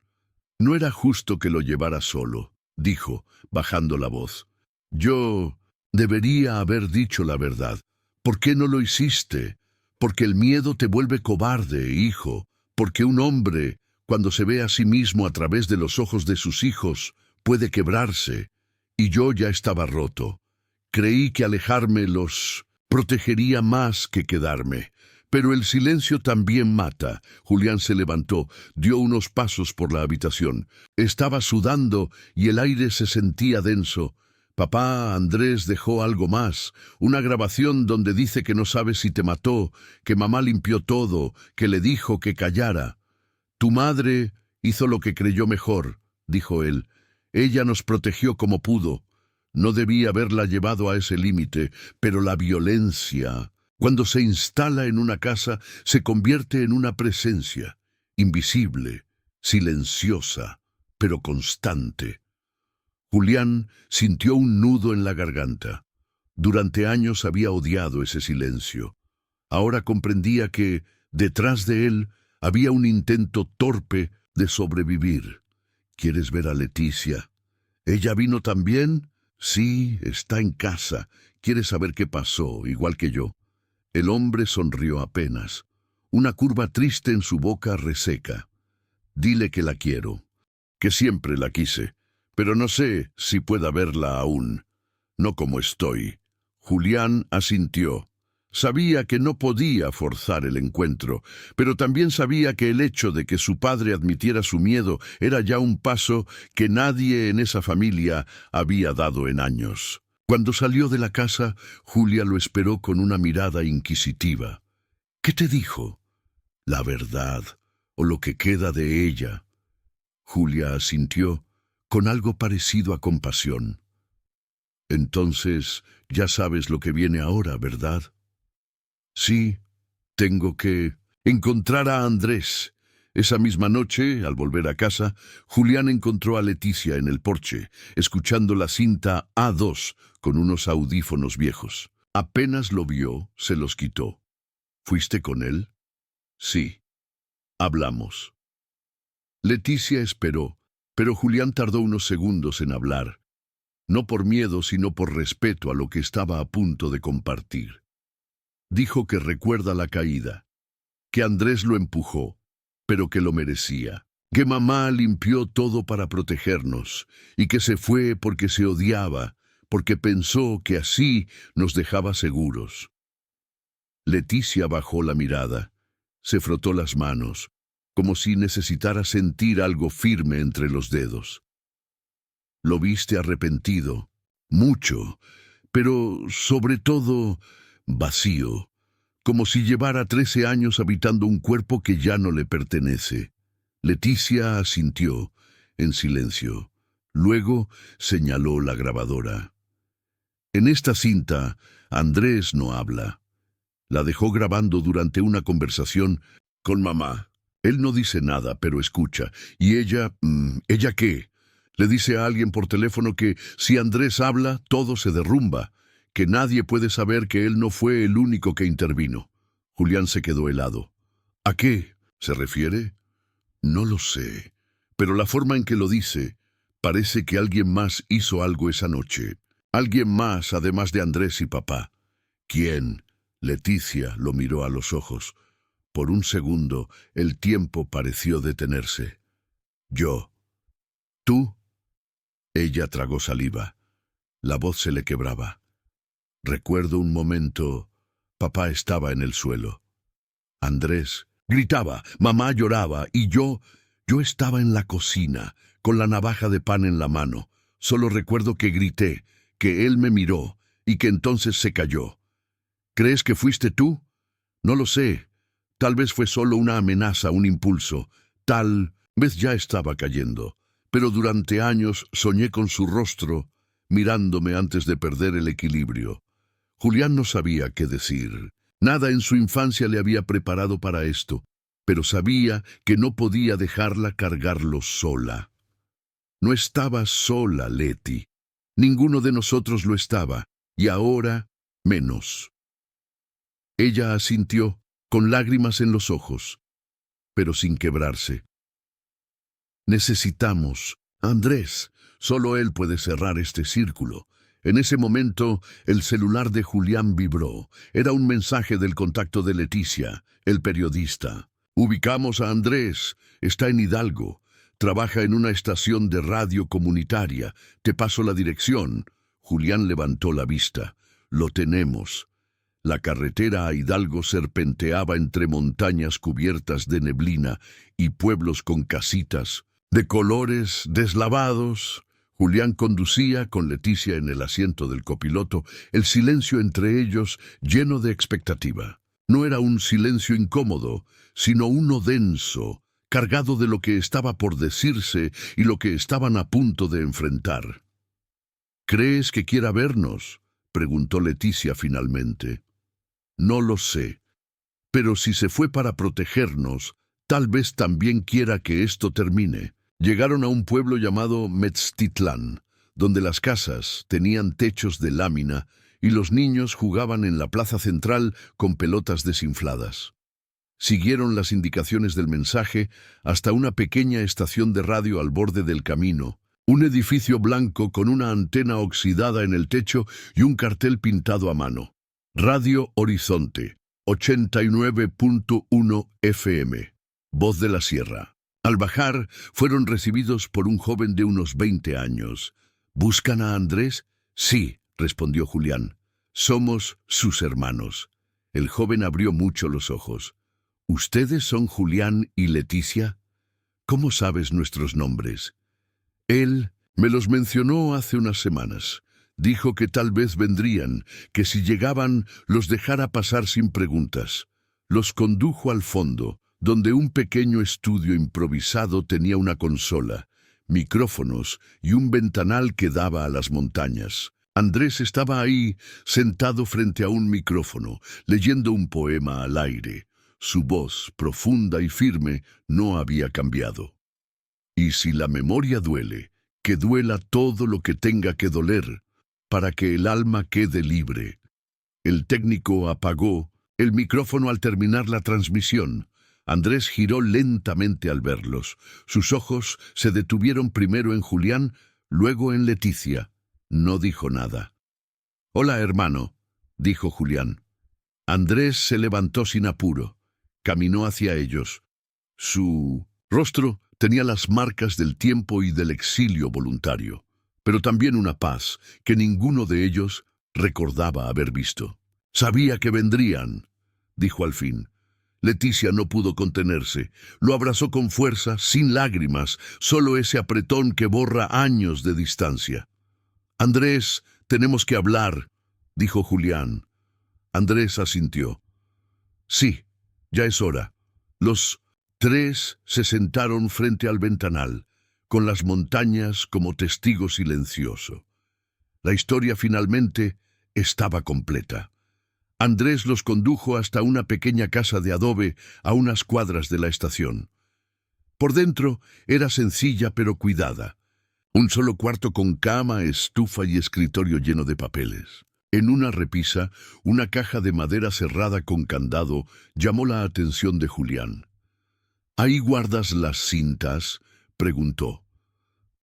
No era justo que lo llevara solo, dijo, bajando la voz. Yo debería haber dicho la verdad. ¿Por qué no lo hiciste? Porque el miedo te vuelve cobarde, hijo. Porque un hombre, cuando se ve a sí mismo a través de los ojos de sus hijos, puede quebrarse. Y yo ya estaba roto. Creí que alejarme los protegería más que quedarme. Pero el silencio también mata. Julián se levantó, dio unos pasos por la habitación. Estaba sudando y el aire se sentía denso. Papá, Andrés dejó algo más, una grabación donde dice que no sabe si te mató, que mamá limpió todo, que le dijo que callara. Tu madre hizo lo que creyó mejor, dijo él. Ella nos protegió como pudo. No debía haberla llevado a ese límite, pero la violencia, cuando se instala en una casa, se convierte en una presencia, invisible, silenciosa, pero constante. Julián sintió un nudo en la garganta. Durante años había odiado ese silencio. Ahora comprendía que, detrás de él, había un intento torpe de sobrevivir. ¿Quieres ver a Leticia? ¿Ella vino también? Sí, está en casa. Quiere saber qué pasó, igual que yo. El hombre sonrió apenas. Una curva triste en su boca reseca. Dile que la quiero, que siempre la quise, pero no sé si pueda verla aún. No como estoy. Julián asintió. Sabía que no podía forzar el encuentro, pero también sabía que el hecho de que su padre admitiera su miedo era ya un paso que nadie en esa familia había dado en años. Cuando salió de la casa, Julia lo esperó con una mirada inquisitiva. ¿Qué te dijo? La verdad, o lo que queda de ella. Julia asintió, con algo parecido a compasión. Entonces, ya sabes lo que viene ahora, ¿verdad? Sí, tengo que encontrar a Andrés. Esa misma noche, al volver a casa, Julián encontró a Leticia en el porche, escuchando la cinta A2 con unos audífonos viejos. Apenas lo vio, se los quitó. ¿Fuiste con él? Sí. Hablamos. Leticia esperó, pero Julián tardó unos segundos en hablar. No por miedo, sino por respeto a lo que estaba a punto de compartir. Dijo que recuerda la caída, que Andrés lo empujó, pero que lo merecía, que mamá limpió todo para protegernos, y que se fue porque se odiaba, porque pensó que así nos dejaba seguros. Leticia bajó la mirada, se frotó las manos, como si necesitara sentir algo firme entre los dedos. Lo viste arrepentido, mucho, pero sobre todo vacío, como si llevara 13 años habitando un cuerpo que ya no le pertenece. Leticia asintió, en silencio. Luego señaló la grabadora. En esta cinta, Andrés no habla. La dejó grabando durante una conversación con mamá. Él no dice nada, pero escucha. ¿Y ella? ¿Ella qué? Le dice a alguien por teléfono que si Andrés habla, todo se derrumba, que nadie puede saber que él no fue el único que intervino. Julián se quedó helado. ¿A qué se refiere? No lo sé, pero la forma en que lo dice, parece que alguien más hizo algo esa noche. Alguien más, además de Andrés y papá. ¿Quién? Leticia lo miró a los ojos. Por un segundo, el tiempo pareció detenerse. Yo. ¿Tú? Ella tragó saliva. La voz se le quebraba. Recuerdo un momento. Papá estaba en el suelo. Andrés gritaba, mamá lloraba y yo estaba en la cocina, con la navaja de pan en la mano. Solo recuerdo que grité, que él me miró y que entonces se cayó. ¿Crees que fuiste tú? No lo sé. Tal vez fue solo una amenaza, un impulso. Tal vez ya estaba cayendo. Pero durante años soñé con su rostro, mirándome antes de perder el equilibrio. Julián no sabía qué decir. Nada en su infancia le había preparado para esto, pero sabía que no podía dejarla cargarlo sola. No estaba sola, Leti. Ninguno de nosotros lo estaba, y ahora menos. Ella asintió, con lágrimas en los ojos, pero sin quebrarse. Necesitamos a Andrés. Solo él puede cerrar este círculo. En ese momento, el celular de Julián vibró. Era un mensaje del contacto de Leticia, el periodista. Ubicamos a Andrés. Está en Hidalgo. Trabaja en una estación de radio comunitaria. Te paso la dirección. Julián levantó la vista. Lo tenemos. La carretera a Hidalgo serpenteaba entre montañas cubiertas de neblina y pueblos con casitas de colores deslavados. Julián conducía con Leticia en el asiento del copiloto, el silencio entre ellos lleno de expectativa. No era un silencio incómodo, sino uno denso, cargado de lo que estaba por decirse y lo que estaban a punto de enfrentar. ¿Crees que quiera vernos?, preguntó Leticia finalmente. No lo sé, pero si se fue para protegernos, tal vez también quiera que esto termine. Llegaron a un pueblo llamado Metztitlán, donde las casas tenían techos de lámina y los niños jugaban en la plaza central con pelotas desinfladas. Siguieron las indicaciones del mensaje hasta una pequeña estación de radio al borde del camino, un edificio blanco con una antena oxidada en el techo y un cartel pintado a mano. Radio Horizonte, 89.1 FM, Voz de la Sierra. Al bajar, fueron recibidos por un joven de unos 20 años. ¿Buscan a Andrés? Sí, respondió Julián. Somos sus hermanos. El joven abrió mucho los ojos. ¿Ustedes son Julián y Leticia? ¿Cómo sabes nuestros nombres? Él me los mencionó hace unas semanas. Dijo que tal vez vendrían, que si llegaban los dejara pasar sin preguntas. Los condujo al fondo, donde un pequeño estudio improvisado tenía una consola, micrófonos y un ventanal que daba a las montañas. Andrés estaba ahí, sentado frente a un micrófono, leyendo un poema al aire. Su voz, profunda y firme, no había cambiado. Y si la memoria duele, que duela todo lo que tenga que doler, para que el alma quede libre. El técnico apagó el micrófono al terminar la transmisión. Andrés giró lentamente al verlos. Sus ojos se detuvieron primero en Julián, luego en Leticia. No dijo nada. «Hola, hermano», dijo Julián. Andrés se levantó sin apuro. Caminó hacia ellos. Su rostro tenía las marcas del tiempo y del exilio voluntario, pero también una paz que ninguno de ellos recordaba haber visto. «Sabía que vendrían», dijo al fin. Leticia no pudo contenerse. Lo abrazó con fuerza, sin lágrimas, solo ese apretón que borra años de distancia. «Andrés, tenemos que hablar», dijo Julián. Andrés asintió. «Sí, ya es hora». Los tres se sentaron frente al ventanal, con las montañas como testigo silencioso. La historia finalmente estaba completa. Andrés los condujo hasta una pequeña casa de adobe a unas cuadras de la estación. Por dentro era sencilla pero cuidada. Un solo cuarto con cama, estufa y escritorio lleno de papeles. En una repisa, una caja de madera cerrada con candado llamó la atención de Julián. «¿Ahí guardas las cintas?», preguntó.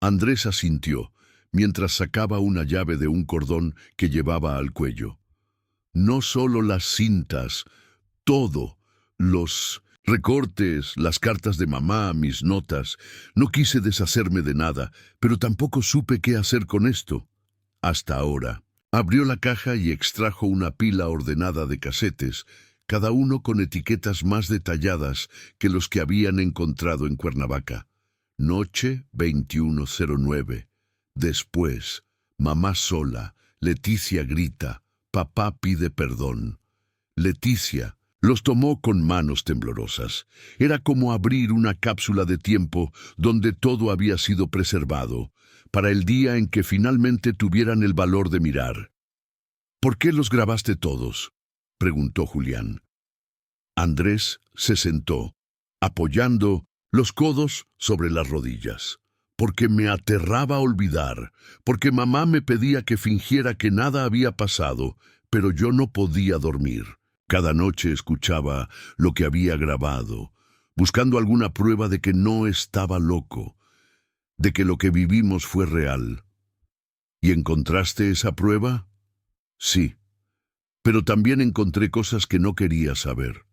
Andrés asintió, mientras sacaba una llave de un cordón que llevaba al cuello. «No solo las cintas, todo, los recortes, las cartas de mamá, mis notas. No quise deshacerme de nada, pero tampoco supe qué hacer con esto. Hasta ahora». Abrió la caja y extrajo una pila ordenada de casetes, cada uno con etiquetas más detalladas que los que habían encontrado en Cuernavaca. Noche 2109. Después, mamá sola, Leticia grita, papá pide perdón. Leticia los tomó con manos temblorosas. Era como abrir una cápsula de tiempo donde todo había sido preservado, para el día en que finalmente tuvieran el valor de mirar. «¿Por qué los grabaste todos?», preguntó Julián. Andrés se sentó, apoyando los codos sobre las rodillas. «Porque me aterraba olvidar, porque mamá me pedía que fingiera que nada había pasado, pero yo no podía dormir. Cada noche escuchaba lo que había grabado, buscando alguna prueba de que no estaba loco, de que lo que vivimos fue real». «¿Y encontraste esa prueba?». «Sí, pero también encontré cosas que no quería saber».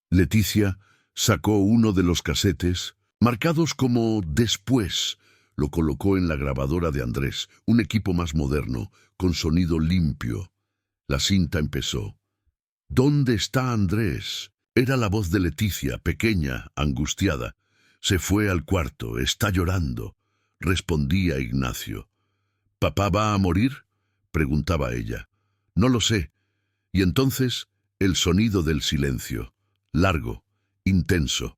Leticia sacó uno de los casetes, marcados como «Después». Lo colocó en la grabadora de Andrés, un equipo más moderno, con sonido limpio. La cinta empezó. ¿Dónde está Andrés? Era la voz de Leticia, pequeña, angustiada. Se fue al cuarto, está llorando, respondía Ignacio. ¿Papá va a morir?, preguntaba ella. No lo sé. Y entonces el sonido del silencio, largo, intenso.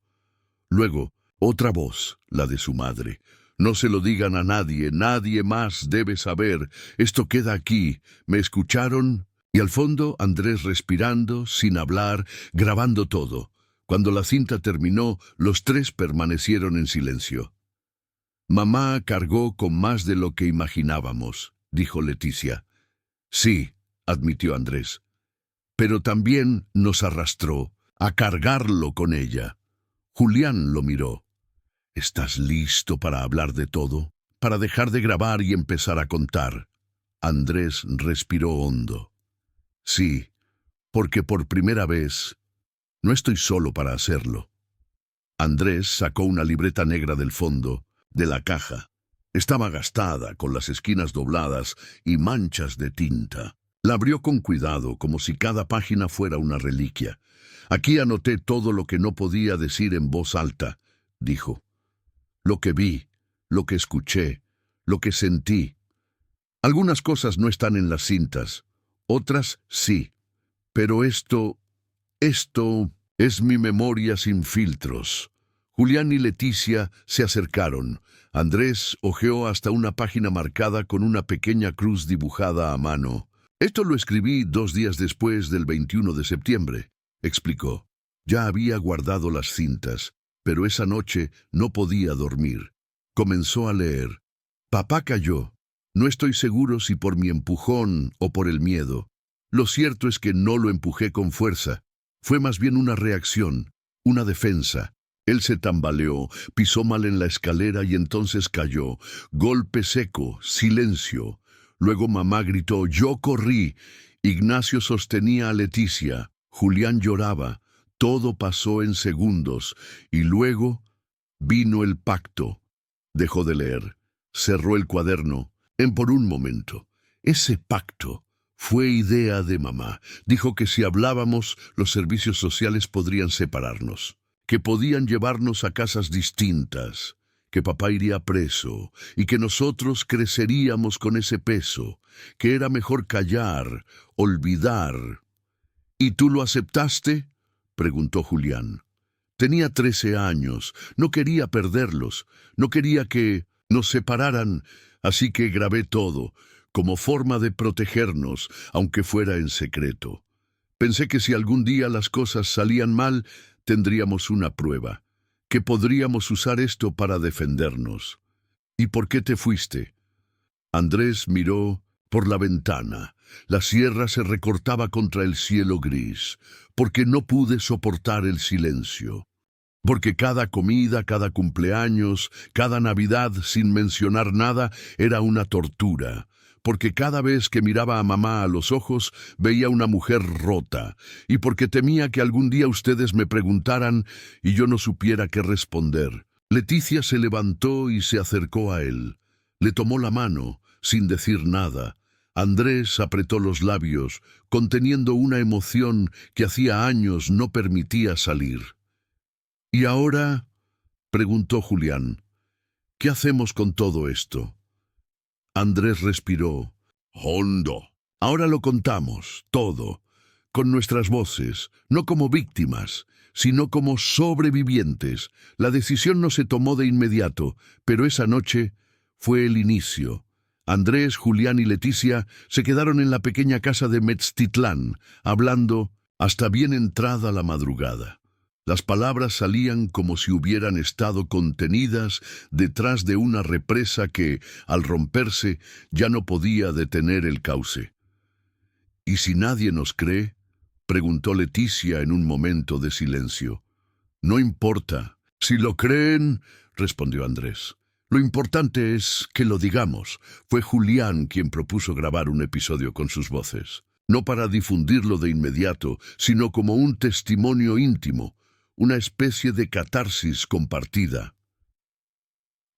Luego, otra voz, la de su madre. No se lo digan a nadie, nadie más debe saber. Esto queda aquí. ¿Me escucharon? Y al fondo, Andrés respirando, sin hablar, grabando todo. Cuando la cinta terminó, los tres permanecieron en silencio. Mamá cargó con más de lo que imaginábamos, dijo Leticia. Sí, admitió Andrés. Pero también nos arrastró a cargarlo con ella. Julián lo miró. ¿Estás listo para hablar de todo? ¿Para dejar de grabar y empezar a contar? Andrés respiró hondo. Sí, porque por primera vez no estoy solo para hacerlo. Andrés sacó una libreta negra del fondo, de la caja. Estaba gastada, con las esquinas dobladas y manchas de tinta. La abrió con cuidado, como si cada página fuera una reliquia. Aquí anoté todo lo que no podía decir en voz alta, dijo. Lo que vi, lo que escuché, lo que sentí. Algunas cosas no están en las cintas, otras sí. Pero esto es mi memoria sin filtros. Julián y Leticia se acercaron. Andrés hojeó hasta una página marcada con una pequeña cruz dibujada a mano. Esto lo escribí 2 días después del 21 de septiembre, explicó. Ya había guardado las cintas, pero esa noche no podía dormir. Comenzó a leer. Papá cayó. No estoy seguro si por mi empujón o por el miedo. Lo cierto es que no lo empujé con fuerza. Fue más bien una reacción, una defensa. Él se tambaleó, pisó mal en la escalera y entonces cayó. Golpe seco, silencio. Luego mamá gritó, yo corrí. Ignacio sostenía a Leticia. Julián lloraba. Todo pasó en segundos. Y luego vino el pacto. Dejó de leer. Cerró el cuaderno. Por un momento. Ese pacto fue idea de mamá. Dijo que si hablábamos, los servicios sociales podrían separarnos, que podían llevarnos a casas distintas, que papá iría preso y que nosotros creceríamos con ese peso, que era mejor callar, olvidar. ¿Y tú lo aceptaste?, preguntó Julián. Tenía 13 años, no quería perderlos, no quería que nos separaran, así que grabé todo, como forma de protegernos, aunque fuera en secreto. Pensé que si algún día las cosas salían mal, tendríamos una prueba, que podríamos usar esto para defendernos. ¿Y por qué te fuiste? Andrés miró por la ventana. La sierra se recortaba contra el cielo gris, porque no pude soportar el silencio. Porque cada comida, cada cumpleaños, cada Navidad, sin mencionar nada, era una tortura. Porque cada vez que miraba a mamá a los ojos, veía una mujer rota, y porque temía que algún día ustedes me preguntaran y yo no supiera qué responder. Leticia se levantó y se acercó a él. Le tomó la mano, sin decir nada. Andrés apretó los labios, conteniendo una emoción que hacía años no permitía salir. ¿Y ahora?, preguntó Julián. ¿Qué hacemos con todo esto? Andrés respiró. Hondo. Ahora lo contamos, todo, con nuestras voces, no como víctimas, sino como sobrevivientes. La decisión no se tomó de inmediato, pero esa noche fue el inicio. Andrés, Julián y Leticia se quedaron en la pequeña casa de Metztitlán, hablando hasta bien entrada la madrugada. Las palabras salían como si hubieran estado contenidas detrás de una represa que, al romperse, ya no podía detener el cauce. ¿Y si nadie nos cree?, preguntó Leticia en un momento de silencio. No importa. Si lo creen, respondió Andrés. Lo importante es que lo digamos. Fue Julián quien propuso grabar un episodio con sus voces. No para difundirlo de inmediato, sino como un testimonio íntimo, una especie de catarsis compartida.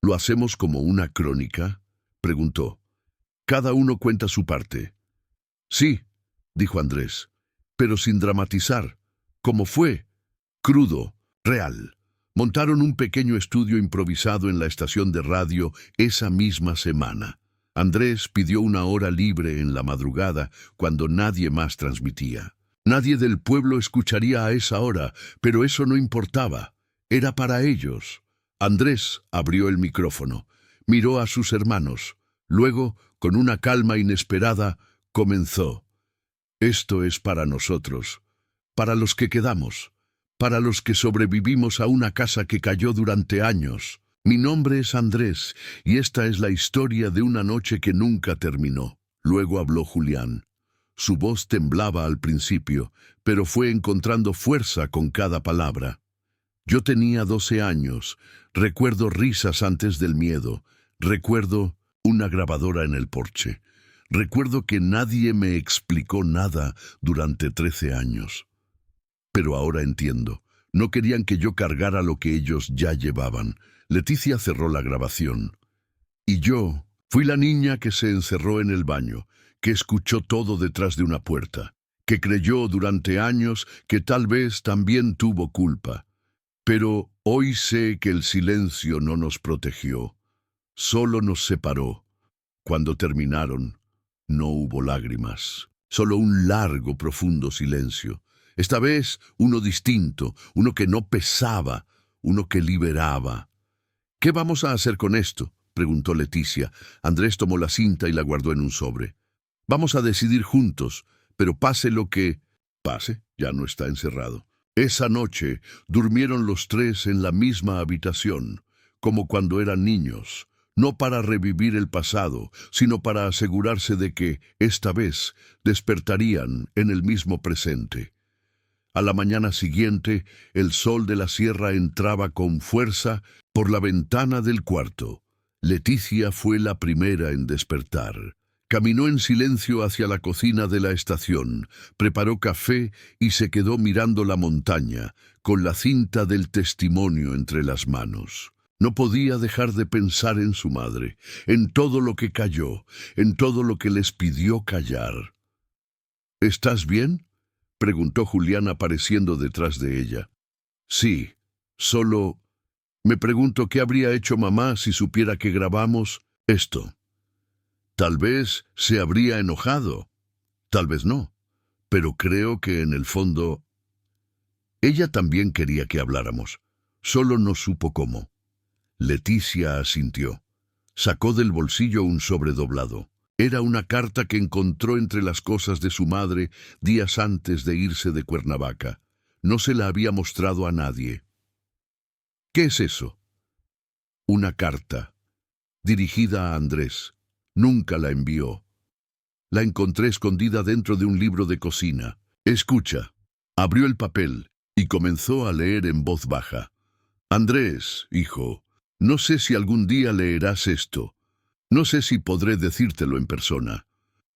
¿Lo hacemos como una crónica?, preguntó. Cada uno cuenta su parte. Sí, dijo Andrés, pero sin dramatizar. ¿Cómo fue? Crudo, real. Montaron un pequeño estudio improvisado en la estación de radio esa misma semana. Andrés pidió una hora libre en la madrugada, cuando nadie más transmitía. Nadie del pueblo escucharía a esa hora, pero eso no importaba. Era para ellos. Andrés abrió el micrófono, miró a sus hermanos. Luego, con una calma inesperada, comenzó. Esto es para nosotros, para los que quedamos, para los que sobrevivimos a una casa que cayó durante años. Mi nombre es Andrés, y esta es la historia de una noche que nunca terminó. Luego habló Julián. Su voz temblaba al principio, pero fue encontrando fuerza con cada palabra. Yo tenía 12 años, recuerdo risas antes del miedo, recuerdo una grabadora en el porche. Recuerdo que nadie me explicó nada durante 13 años. Pero ahora entiendo. No querían que yo cargara lo que ellos ya llevaban. Leticia cerró la grabación. Y yo fui la niña que se encerró en el baño, que escuchó todo detrás de una puerta, que creyó durante años que tal vez también tuvo culpa. Pero hoy sé que el silencio no nos protegió, solo nos separó. Cuando terminaron, no hubo lágrimas, solo un largo, profundo silencio. Esta vez uno distinto, uno que no pesaba, uno que liberaba. ¿Qué vamos a hacer con esto?, preguntó Leticia. Andrés tomó la cinta y la guardó en un sobre. Vamos a decidir juntos, pero pase lo que pase, ya no está encerrado. Esa noche durmieron los tres en la misma habitación, como cuando eran niños. No para revivir el pasado, sino para asegurarse de que, esta vez, despertarían en el mismo presente. A la mañana siguiente, el sol de la sierra entraba con fuerza por la ventana del cuarto. Leticia fue la primera en despertar. Caminó en silencio hacia la cocina de la estación, preparó café y se quedó mirando la montaña, con la cinta del testimonio entre las manos. No podía dejar de pensar en su madre, en todo lo que calló, en todo lo que les pidió callar. ¿Estás bien?, preguntó Julián apareciendo detrás de ella. Sí, solo me pregunto qué habría hecho mamá si supiera que grabamos esto. Tal vez se habría enojado, tal vez no, pero creo que en el fondo ella también quería que habláramos, solo no supo cómo. Leticia asintió. Sacó del bolsillo un sobre doblado. Era una carta que encontró entre las cosas de su madre días antes de irse de Cuernavaca. No se la había mostrado a nadie. ¿Qué es eso? Una carta, dirigida a Andrés. Nunca la envió. La encontré escondida dentro de un libro de cocina. Escucha. Abrió el papel y comenzó a leer en voz baja. Andrés, hijo, no sé si algún día leerás esto. No sé si podré decírtelo en persona.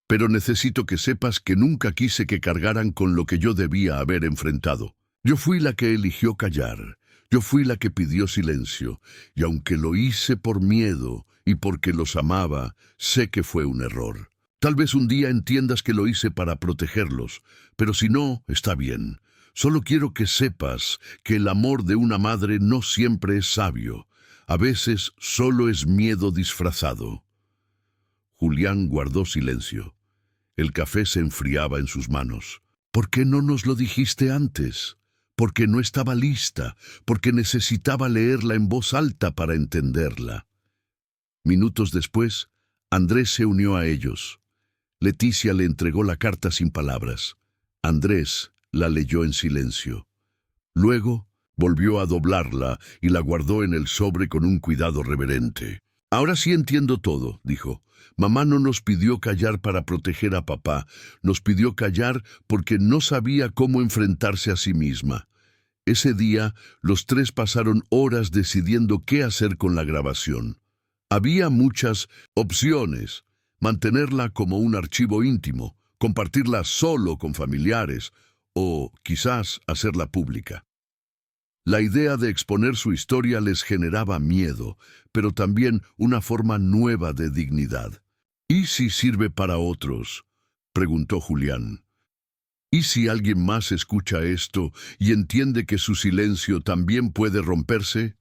Pero necesito que sepas que nunca quise que cargaran con lo que yo debía haber enfrentado. Yo fui la que eligió callar. Yo fui la que pidió silencio. Y aunque lo hice por miedo y porque los amaba, sé que fue un error. Tal vez un día entiendas que lo hice para protegerlos, pero si no, está bien. Solo quiero que sepas que el amor de una madre no siempre es sabio. A veces solo es miedo disfrazado. Julián guardó silencio. El café se enfriaba en sus manos. ¿Por qué no nos lo dijiste antes? Porque no estaba lista, porque necesitaba leerla en voz alta para entenderla. Minutos después, Andrés se unió a ellos. Leticia le entregó la carta sin palabras. Andrés la leyó en silencio. Luego, volvió a doblarla y la guardó en el sobre con un cuidado reverente. Ahora sí entiendo todo, dijo. Mamá no nos pidió callar para proteger a papá, nos pidió callar porque no sabía cómo enfrentarse a sí misma. Ese día, los tres pasaron horas decidiendo qué hacer con la grabación. Había muchas opciones. Mantenerla como un archivo íntimo, compartirla solo con familiares, o quizás hacerla pública. La idea de exponer su historia les generaba miedo, pero también una forma nueva de dignidad. ¿Y si sirve para otros?, preguntó Julián. ¿Y si alguien más escucha esto y entiende que su silencio también puede romperse?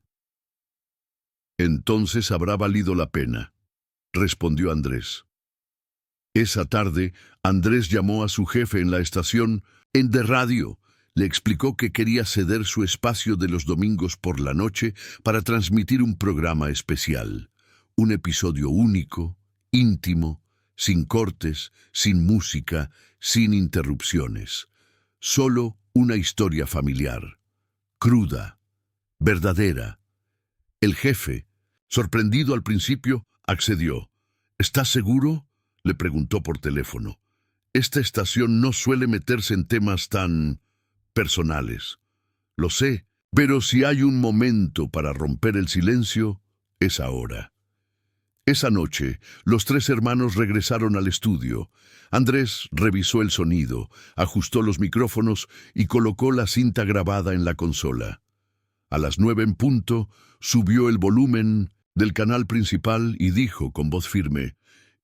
Entonces habrá valido la pena, respondió Andrés. Esa tarde, Andrés llamó a su jefe en la estación de radio. Le explicó que quería ceder su espacio de los domingos por la noche para transmitir un programa especial. Un episodio único, íntimo, sin cortes, sin música, sin interrupciones. Solo una historia familiar, cruda, verdadera. El jefe, sorprendido al principio, accedió. ¿Estás seguro?, le preguntó por teléfono. Esta estación no suele meterse en temas tan personales. Lo sé, pero si hay un momento para romper el silencio, es ahora. Esa noche, los tres hermanos regresaron al estudio. Andrés revisó el sonido, ajustó los micrófonos y colocó la cinta grabada en la consola. A las 9 en punto, subió el volumen del canal principal y dijo con voz firme: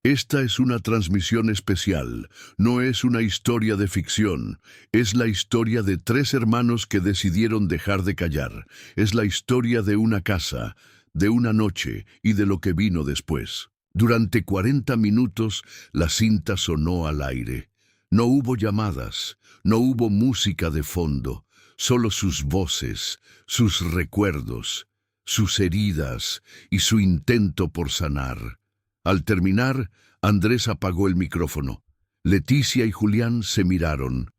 «Esta es una transmisión especial, no es una historia de ficción, es la historia de tres hermanos que decidieron dejar de callar, es la historia de una casa, de una noche y de lo que vino después». Durante 40 minutos la cinta sonó al aire. No hubo llamadas, no hubo música de fondo, solo sus voces, sus recuerdos, sus heridas y su intento por sanar. Al terminar, Andrés apagó el micrófono. Leticia y Julián se miraron.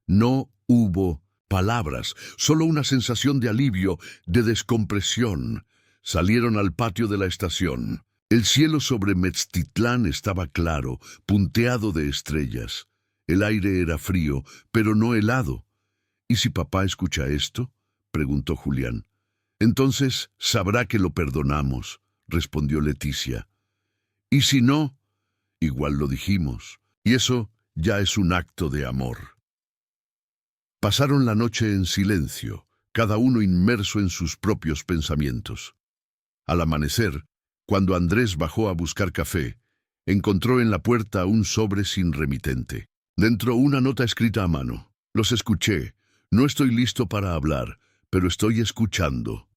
No hubo palabras, solo una sensación de alivio, de descompresión. Salieron al patio de la estación. El cielo sobre Metztitlán estaba claro, punteado de estrellas. El aire era frío, pero no helado. «¿Y si papá escucha esto?», preguntó Julián. «Entonces sabrá que lo perdonamos», respondió Leticia. «¿Y si no?», igual lo dijimos, y eso ya es un acto de amor. Pasaron la noche en silencio, cada uno inmerso en sus propios pensamientos. Al amanecer, cuando Andrés bajó a buscar café, encontró en la puerta un sobre sin remitente. Dentro una nota escrita a mano. «Los escuché. No estoy listo para hablar, pero estoy escuchando.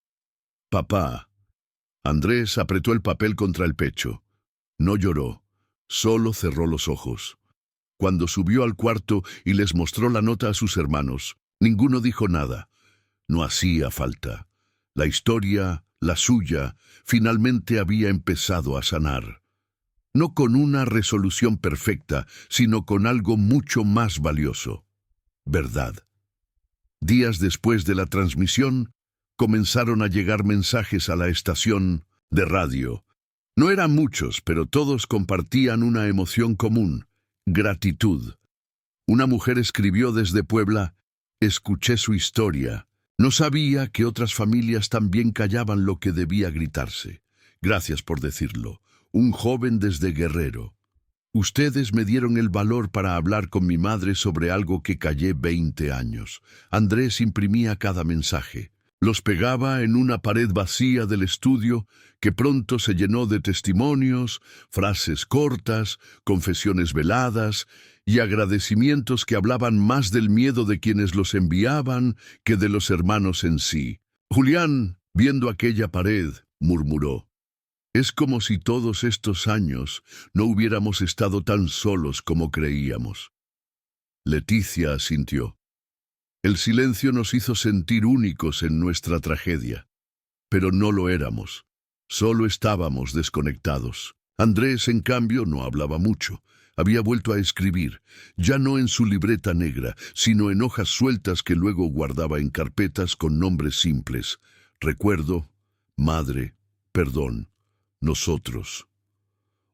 Papá». Andrés apretó el papel contra el pecho. No lloró, solo cerró los ojos. Cuando subió al cuarto y les mostró la nota a sus hermanos, ninguno dijo nada. No hacía falta. La historia, la suya, finalmente había empezado a sanar. No con una resolución perfecta, sino con algo mucho más valioso: verdad. Días después de la transmisión, comenzaron a llegar mensajes a la estación de radio. No eran muchos, pero todos compartían una emoción común: gratitud. Una mujer escribió desde Puebla: «Escuché su historia. No sabía que otras familias también callaban lo que debía gritarse. Gracias por decirlo». Un joven desde Guerrero: «Ustedes me dieron el valor para hablar con mi madre sobre algo que callé 20 años». Andrés imprimía cada mensaje. Los pegaba en una pared vacía del estudio que pronto se llenó de testimonios, frases cortas, confesiones veladas y agradecimientos que hablaban más del miedo de quienes los enviaban que de los hermanos en sí. Julián, viendo aquella pared, murmuró: «Es como si todos estos años no hubiéramos estado tan solos como creíamos». Leticia asintió. «El silencio nos hizo sentir únicos en nuestra tragedia, pero no lo éramos. Solo estábamos desconectados». Andrés, en cambio, no hablaba mucho. Había vuelto a escribir, ya no en su libreta negra, sino en hojas sueltas que luego guardaba en carpetas con nombres simples: recuerdo, madre, perdón, nosotros.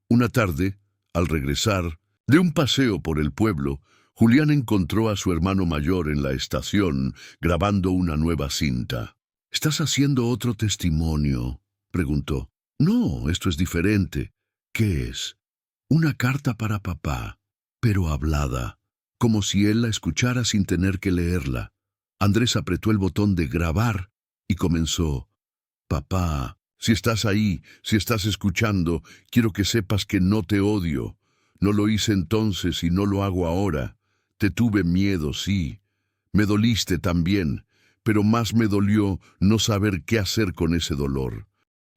Una tarde, al regresar de un paseo por el pueblo, Julián encontró a su hermano mayor en la estación grabando una nueva cinta. «¿Estás haciendo otro testimonio?», preguntó. «No, esto es diferente». «¿Qué es?». «Una carta para papá, pero hablada, como si él la escuchara sin tener que leerla». Andrés apretó el botón de grabar y comenzó: «Papá, si estás ahí, si estás escuchando, quiero que sepas que no te odio. No lo hice entonces y no lo hago ahora. Te tuve miedo, sí. Me doliste también, pero más me dolió no saber qué hacer con ese dolor.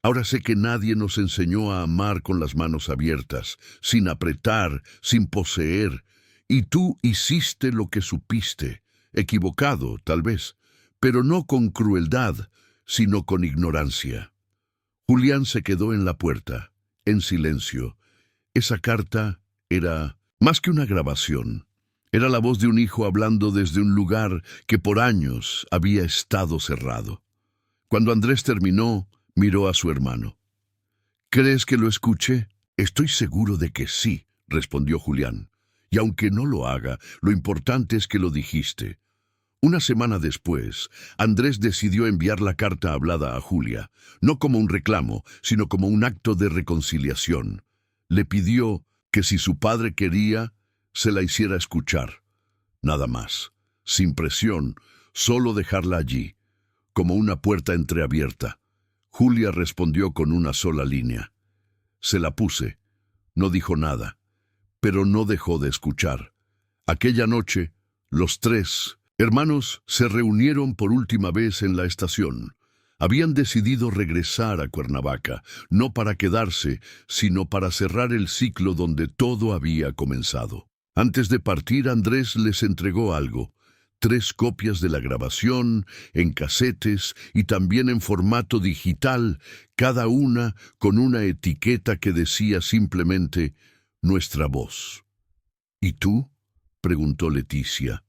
Ahora sé que nadie nos enseñó a amar con las manos abiertas, sin apretar, sin poseer, y tú hiciste lo que supiste, equivocado, tal vez, pero no con crueldad, sino con ignorancia. Julián se quedó en la puerta, en silencio. Esa carta era más que una grabación. Era la voz de un hijo hablando desde un lugar que por años había estado cerrado. Cuando Andrés terminó, miró a su hermano. ¿Crees que lo escuche? Estoy seguro de que sí, respondió Julián. Y aunque no lo haga, lo importante es que lo dijiste. Una semana después, Andrés decidió enviar la carta hablada a Julia, no como un reclamo, sino como un acto de reconciliación. Le pidió que si su padre quería, se la hiciera escuchar. Nada más, sin presión, solo dejarla allí, como una puerta entreabierta. Julia respondió con una sola línea. Se la puse. No dijo nada, pero no dejó de escuchar. Aquella noche, los tres hermanos se reunieron por última vez en la estación. Habían decidido regresar a Cuernavaca, no para quedarse, sino para cerrar el ciclo donde todo había comenzado. Antes de partir, Andrés les entregó algo: 3 copias de la grabación, en casetes y también en formato digital, cada una con una etiqueta que decía simplemente «Nuestra voz». «¿Y tú?», preguntó Leticia.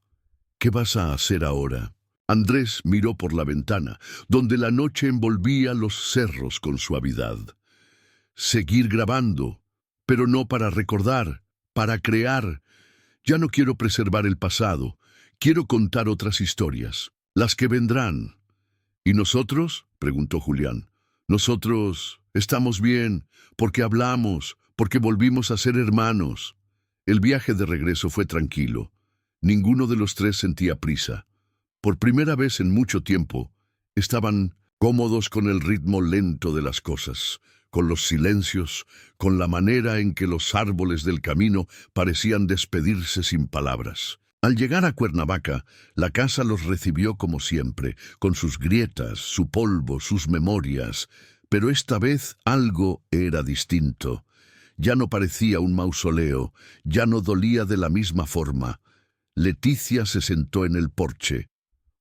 «¿Qué vas a hacer ahora?». Andrés miró por la ventana, donde la noche envolvía los cerros con suavidad. «Seguir grabando, pero no para recordar, para crear. Ya no quiero preservar el pasado. Quiero contar otras historias, las que vendrán». «¿Y nosotros?», preguntó Julián. «Nosotros estamos bien, porque hablamos, porque volvimos a ser hermanos». El viaje de regreso fue tranquilo. Ninguno de los tres sentía prisa. Por primera vez en mucho tiempo, estaban cómodos con el ritmo lento de las cosas, con los silencios, con la manera en que los árboles del camino parecían despedirse sin palabras. Al llegar a Cuernavaca, la casa los recibió como siempre, con sus grietas, su polvo, sus memorias, pero esta vez algo era distinto. Ya no parecía un mausoleo, ya no dolía de la misma forma. Leticia se sentó en el porche.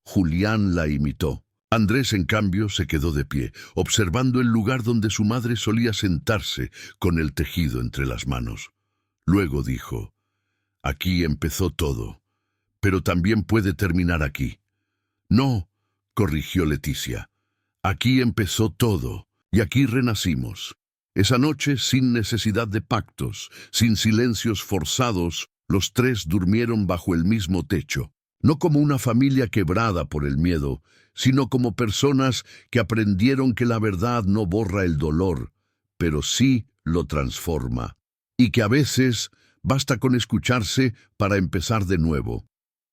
Julián la imitó. Andrés, en cambio, se quedó de pie, observando el lugar donde su madre solía sentarse, con el tejido entre las manos. Luego dijo: «Aquí empezó todo, pero también puede terminar aquí». «No», corrigió Leticia. «Aquí empezó todo, y aquí renacimos». Esa noche, sin necesidad de pactos, sin silencios forzados, los tres durmieron bajo el mismo techo. No como una familia quebrada por el miedo, sino como personas que aprendieron que la verdad no borra el dolor, pero sí lo transforma, y que a veces basta con escucharse para empezar de nuevo.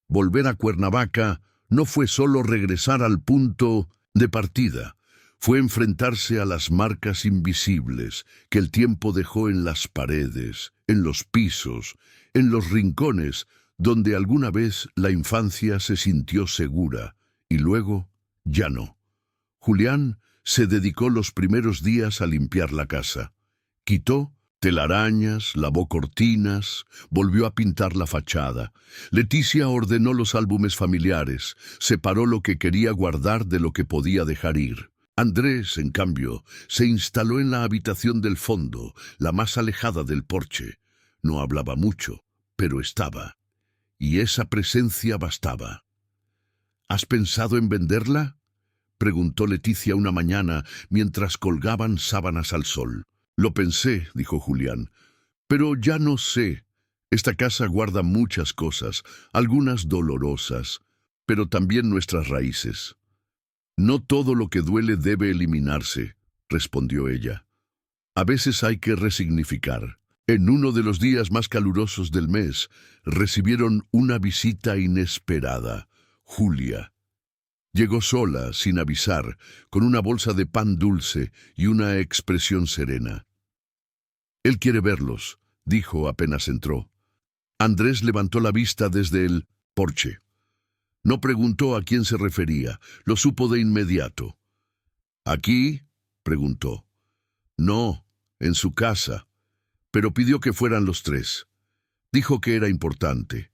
Volver a Cuernavaca no fue solo regresar al punto de partida, fue enfrentarse a las marcas invisibles que el tiempo dejó en las paredes, en los pisos, en los rincones, donde alguna vez la infancia se sintió segura, y luego ya no. Julián se dedicó los primeros días a limpiar la casa. Quitó telarañas, lavó cortinas, volvió a pintar la fachada. Leticia ordenó los álbumes familiares, separó lo que quería guardar de lo que podía dejar ir. Andrés, en cambio, se instaló en la habitación del fondo, la más alejada del porche. No hablaba mucho, pero estaba. Y esa presencia bastaba. «¿Has pensado en venderla?», preguntó Leticia una mañana mientras colgaban sábanas al sol. «Lo pensé», dijo Julián, «pero ya no sé. Esta casa guarda muchas cosas, algunas dolorosas, pero también nuestras raíces». «No todo lo que duele debe eliminarse», respondió ella. «A veces hay que resignificar». En uno de los días más calurosos del mes, recibieron una visita inesperada: Julia. Llegó sola, sin avisar, con una bolsa de pan dulce y una expresión serena. «Él quiere verlos», dijo apenas entró. Andrés levantó la vista desde el porche. No preguntó a quién se refería, lo supo de inmediato. ¿Aquí?, preguntó. No, en su casa, pero pidió que fueran los tres. Dijo que era importante.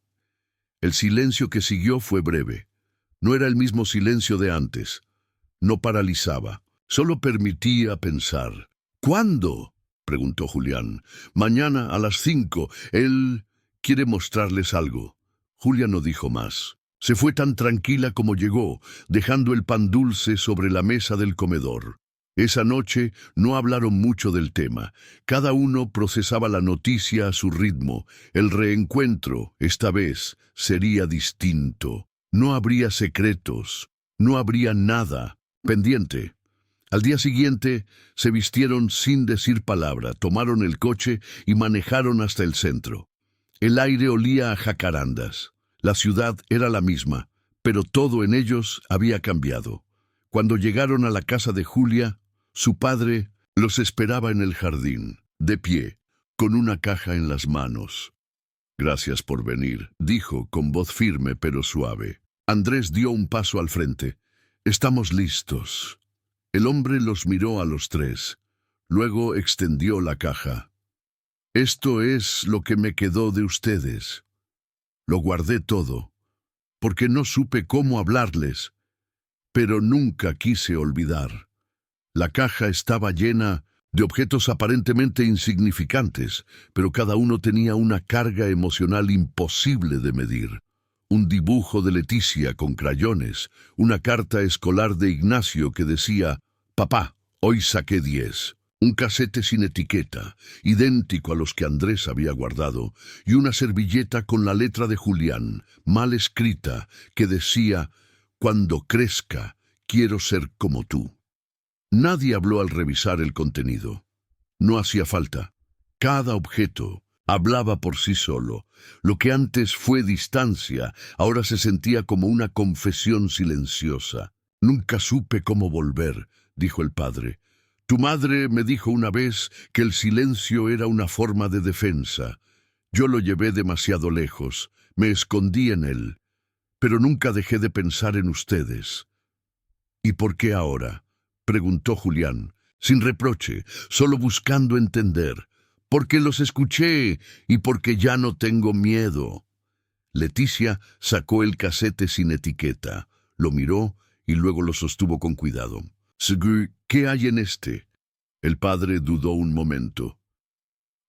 El silencio que siguió fue breve. No era el mismo silencio de antes. No paralizaba, solo permitía pensar. ¿Cuándo?, preguntó Julián. Mañana a las 5. Él quiere mostrarles algo. Julia no dijo más. Se fue tan tranquila como llegó, dejando el pan dulce sobre la mesa del comedor. Esa noche no hablaron mucho del tema. Cada uno procesaba la noticia a su ritmo. El reencuentro, esta vez, sería distinto. No habría secretos, no habría nada pendiente. Al día siguiente se vistieron sin decir palabra, tomaron el coche y manejaron hasta el centro. El aire olía a jacarandas. La ciudad era la misma, pero todo en ellos había cambiado. Cuando llegaron a la casa de Julia, su padre los esperaba en el jardín, de pie, con una caja en las manos. «Gracias por venir», dijo con voz firme pero suave. Andrés dio un paso al frente. «Estamos listos». El hombre los miró a los tres. Luego extendió la caja. «Esto es lo que me quedó de ustedes. Lo guardé todo, porque no supe cómo hablarles, pero nunca quise olvidar». La caja estaba llena de objetos aparentemente insignificantes, pero cada uno tenía una carga emocional imposible de medir. Un dibujo de Leticia con crayones, una carta escolar de Ignacio que decía: «Papá, hoy saqué 10». Un casete sin etiqueta, idéntico a los que Andrés había guardado, y una servilleta con la letra de Julián, mal escrita, que decía: «Cuando crezca, quiero ser como tú». Nadie habló al revisar el contenido. No hacía falta. Cada objeto hablaba por sí solo. Lo que antes fue distancia, ahora se sentía como una confesión silenciosa. «Nunca supe cómo volver», dijo el padre. «Tu madre me dijo una vez que el silencio era una forma de defensa. Yo lo llevé demasiado lejos, me escondí en él, pero nunca dejé de pensar en ustedes». «¿Y por qué ahora?», preguntó Julián, sin reproche, solo buscando entender. «Porque los escuché y porque ya no tengo miedo». Leticia sacó el casete sin etiqueta, lo miró y luego lo sostuvo con cuidado. «Segui, ¿qué hay en este?». El padre dudó un momento.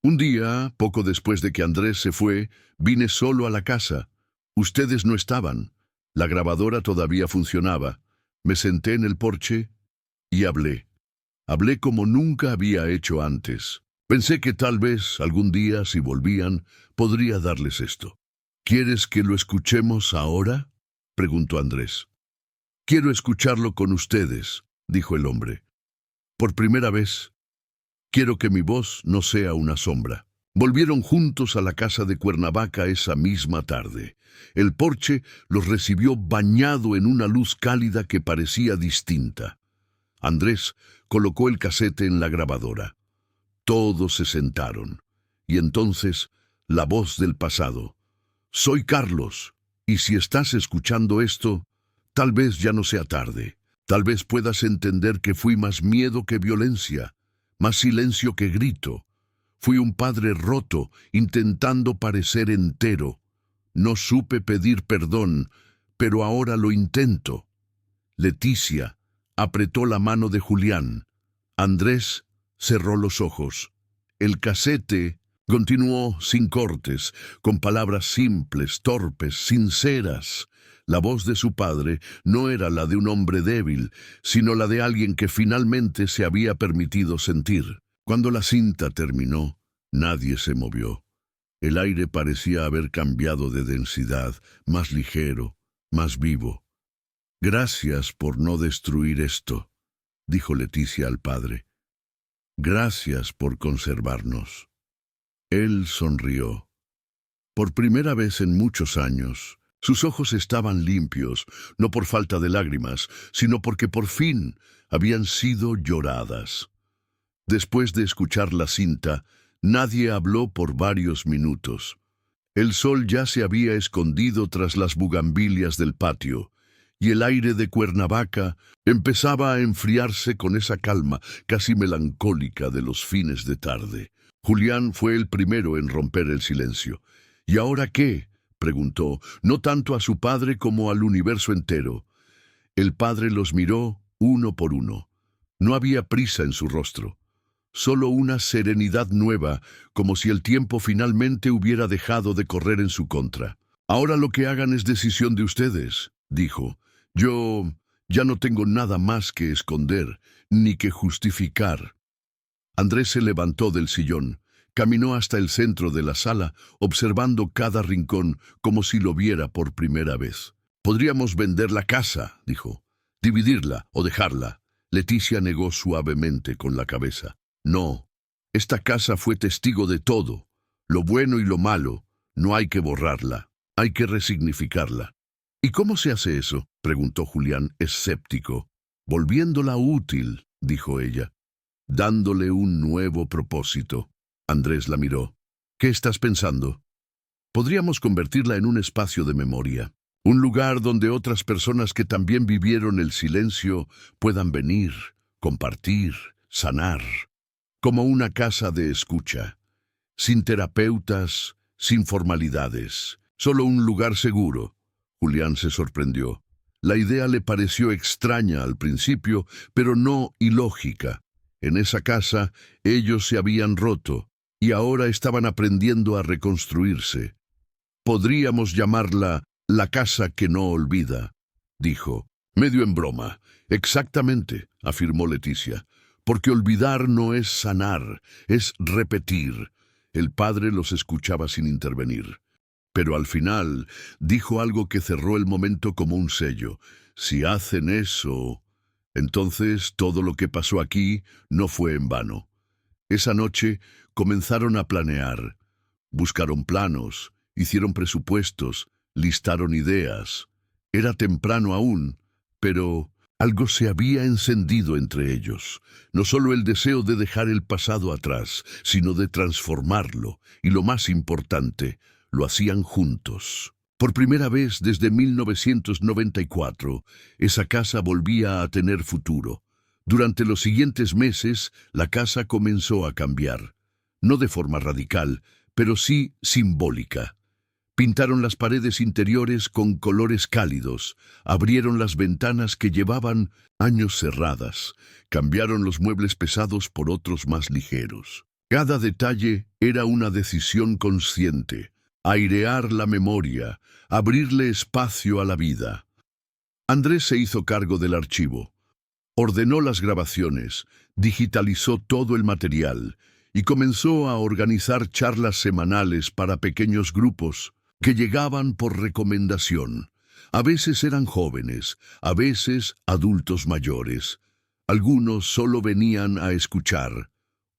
«Un día, poco después de que Andrés se fue, vine solo a la casa. Ustedes no estaban. La grabadora todavía funcionaba. Me senté en el porche y hablé. Hablé como nunca había hecho antes. Pensé que tal vez algún día, si volvían, podría darles esto». «¿Quieres que lo escuchemos ahora?», preguntó Andrés. «Quiero escucharlo con ustedes», dijo el hombre. «Por primera vez, quiero que mi voz no sea una sombra». Volvieron juntos a la casa de Cuernavaca esa misma tarde. El porche los recibió bañado en una luz cálida que parecía distinta. Andrés colocó el casete en la grabadora. Todos se sentaron. Y entonces, la voz del pasado. «Soy Carlos, y si estás escuchando esto, tal vez ya no sea tarde. Tal vez puedas entender que fui más miedo que violencia, más silencio que grito. Fui un padre roto, intentando parecer entero. No supe pedir perdón, pero ahora lo intento». Leticia apretó la mano de Julián. Andrés cerró los ojos. El casete continuó sin cortes, con palabras simples, torpes, sinceras. La voz de su padre no era la de un hombre débil, sino la de alguien que finalmente se había permitido sentir. Cuando la cinta terminó, nadie se movió. El aire parecía haber cambiado de densidad, más ligero, más vivo. «Gracias por no destruir esto», dijo Leticia al padre. «Gracias por conservarnos». Él sonrió. Por primera vez en muchos años, sus ojos estaban limpios, no por falta de lágrimas, sino porque por fin habían sido lloradas. Después de escuchar la cinta, nadie habló por varios minutos. El sol ya se había escondido tras las bugambilias del patio, y el aire de Cuernavaca empezaba a enfriarse con esa calma casi melancólica de los fines de tarde. Julián fue el primero en romper el silencio. ¿Y ahora qué?, preguntó, no tanto a su padre como al universo entero. El padre los miró uno por uno. No había prisa en su rostro, solo una serenidad nueva, como si el tiempo finalmente hubiera dejado de correr en su contra. Ahora lo que hagan es decisión de ustedes, dijo. Yo ya no tengo nada más que esconder, ni que justificar. Andrés se levantó del sillón, caminó hasta el centro de la sala, observando cada rincón como si lo viera por primera vez. Podríamos vender la casa, dijo, dividirla o dejarla. Leticia negó suavemente con la cabeza. No, esta casa fue testigo de todo, lo bueno y lo malo. No hay que borrarla, hay que resignificarla. ¿Y cómo se hace eso?, preguntó Julián, escéptico. Volviéndola útil, dijo ella, dándole un nuevo propósito. Andrés la miró. ¿Qué estás pensando? Podríamos convertirla en un espacio de memoria, un lugar donde otras personas que también vivieron el silencio puedan venir, compartir, sanar, como una casa de escucha, sin terapeutas, sin formalidades, solo un lugar seguro. Julián se sorprendió. La idea le pareció extraña al principio, pero no ilógica. En esa casa ellos se habían roto y ahora estaban aprendiendo a reconstruirse. Podríamos llamarla la casa que no olvida, dijo, medio en broma. Exactamente, afirmó Leticia, porque olvidar no es sanar, es repetir. El padre los escuchaba sin intervenir. Pero al final dijo algo que cerró el momento como un sello. Si hacen eso, entonces todo lo que pasó aquí no fue en vano. Esa noche comenzaron a planear. Buscaron planos, hicieron presupuestos, listaron ideas. Era temprano aún, pero algo se había encendido entre ellos. No solo el deseo de dejar el pasado atrás, sino de transformarlo, y lo más importante, lo hacían juntos. Por primera vez desde 1994, esa casa volvía a tener futuro. Durante los siguientes meses, la casa comenzó a cambiar. No de forma radical, pero sí simbólica. Pintaron las paredes interiores con colores cálidos, abrieron las ventanas que llevaban años cerradas, cambiaron los muebles pesados por otros más ligeros. Cada detalle era una decisión consciente. Airear la memoria, abrirle espacio a la vida. Andrés se hizo cargo del archivo. Ordenó las grabaciones, digitalizó todo el material y comenzó a organizar charlas semanales para pequeños grupos que llegaban por recomendación. A veces eran jóvenes, a veces adultos mayores. Algunos solo venían a escuchar,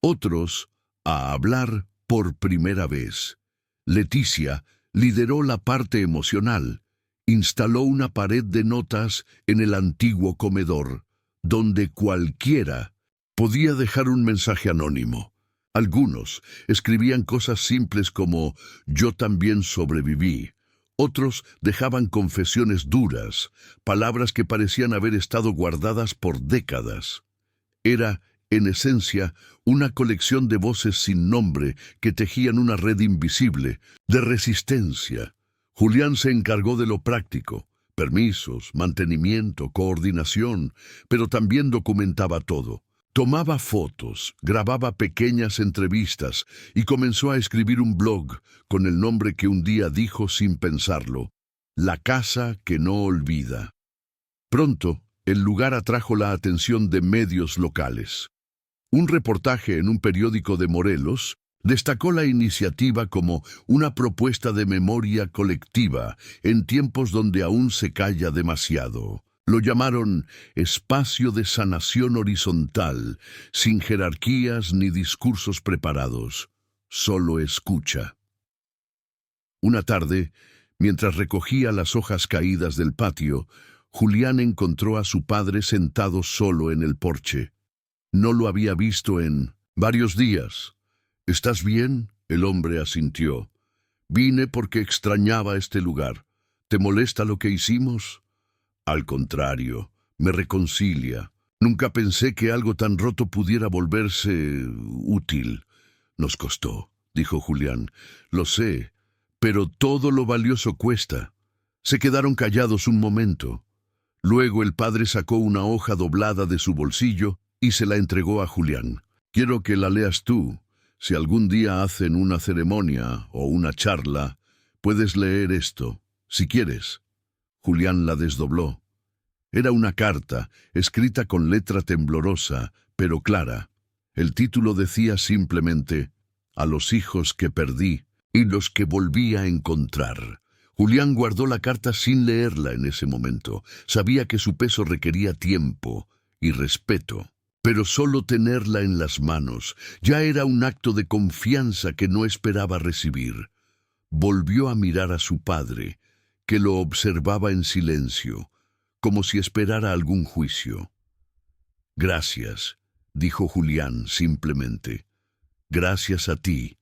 otros a hablar por primera vez. Leticia lideró la parte emocional. Instaló una pared de notas en el antiguo comedor, donde cualquiera podía dejar un mensaje anónimo. Algunos escribían cosas simples como «Yo también sobreviví». Otros dejaban confesiones duras, palabras que parecían haber estado guardadas por décadas. Era, en esencia, una colección de voces sin nombre que tejían una red invisible de resistencia. Julián se encargó de lo práctico, permisos, mantenimiento, coordinación, pero también documentaba todo. Tomaba fotos, grababa pequeñas entrevistas y comenzó a escribir un blog con el nombre que un día dijo sin pensarlo: La casa que no olvida. Pronto, el lugar atrajo la atención de medios locales. Un reportaje en un periódico de Morelos destacó la iniciativa como una propuesta de memoria colectiva en tiempos donde aún se calla demasiado. Lo llamaron espacio de sanación horizontal, sin jerarquías ni discursos preparados, solo escucha. Una tarde, mientras recogía las hojas caídas del patio, Julián encontró a su padre sentado solo en el porche. No lo había visto en varios días. ¿Estás bien?, el hombre asintió. Vine porque extrañaba este lugar. ¿Te molesta lo que hicimos? Al contrario, me reconcilia. Nunca pensé que algo tan roto pudiera volverse útil. Nos costó, dijo Julián. Lo sé, pero todo lo valioso cuesta. Se quedaron callados un momento. Luego el padre sacó una hoja doblada de su bolsillo y se la entregó a Julián. Quiero que la leas tú. Si algún día hacen una ceremonia o una charla, puedes leer esto, si quieres. Julián la desdobló. Era una carta, escrita con letra temblorosa, pero clara. El título decía simplemente, «A los hijos que perdí y los que volví a encontrar». Julián guardó la carta sin leerla en ese momento. Sabía que su peso requería tiempo y respeto. Pero solo tenerla en las manos ya era un acto de confianza que no esperaba recibir. Volvió a mirar a su padre, que lo observaba en silencio, como si esperara algún juicio. «Gracias», dijo Julián simplemente. «Gracias a ti»,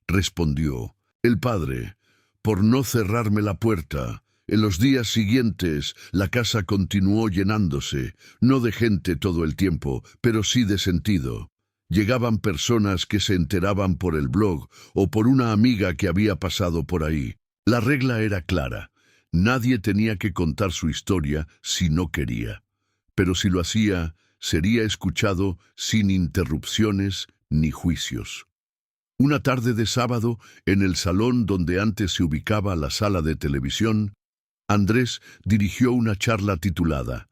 respondió el padre, «por no cerrarme la puerta». En los días siguientes, la casa continuó llenándose, no de gente todo el tiempo, pero sí de sentido. Llegaban personas que se enteraban por el blog o por una amiga que había pasado por ahí. La regla era clara. Nadie tenía que contar su historia si no quería. Pero si lo hacía, sería escuchado sin interrupciones ni juicios. Una tarde de sábado, en el salón donde antes se ubicaba la sala de televisión, Andrés dirigió una charla titulada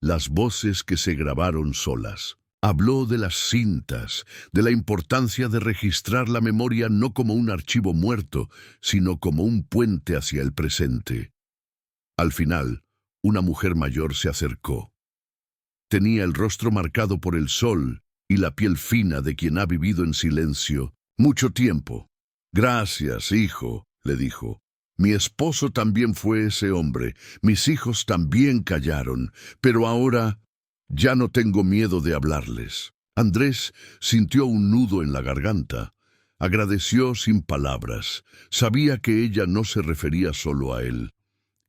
«Las voces que se grabaron solas». Habló de las cintas, de la importancia de registrar la memoria no como un archivo muerto, sino como un puente hacia el presente. Al final, una mujer mayor se acercó. Tenía el rostro marcado por el sol y la piel fina de quien ha vivido en silencio mucho tiempo. «Gracias, hijo», le dijo. «Mi esposo también fue ese hombre, mis hijos también callaron, pero ahora ya no tengo miedo de hablarles». Andrés sintió un nudo en la garganta. Agradeció sin palabras. Sabía que ella no se refería solo a él.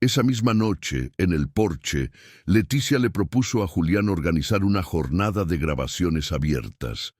Esa misma noche, en el porche, Leticia le propuso a Julián organizar una jornada de grabaciones abiertas.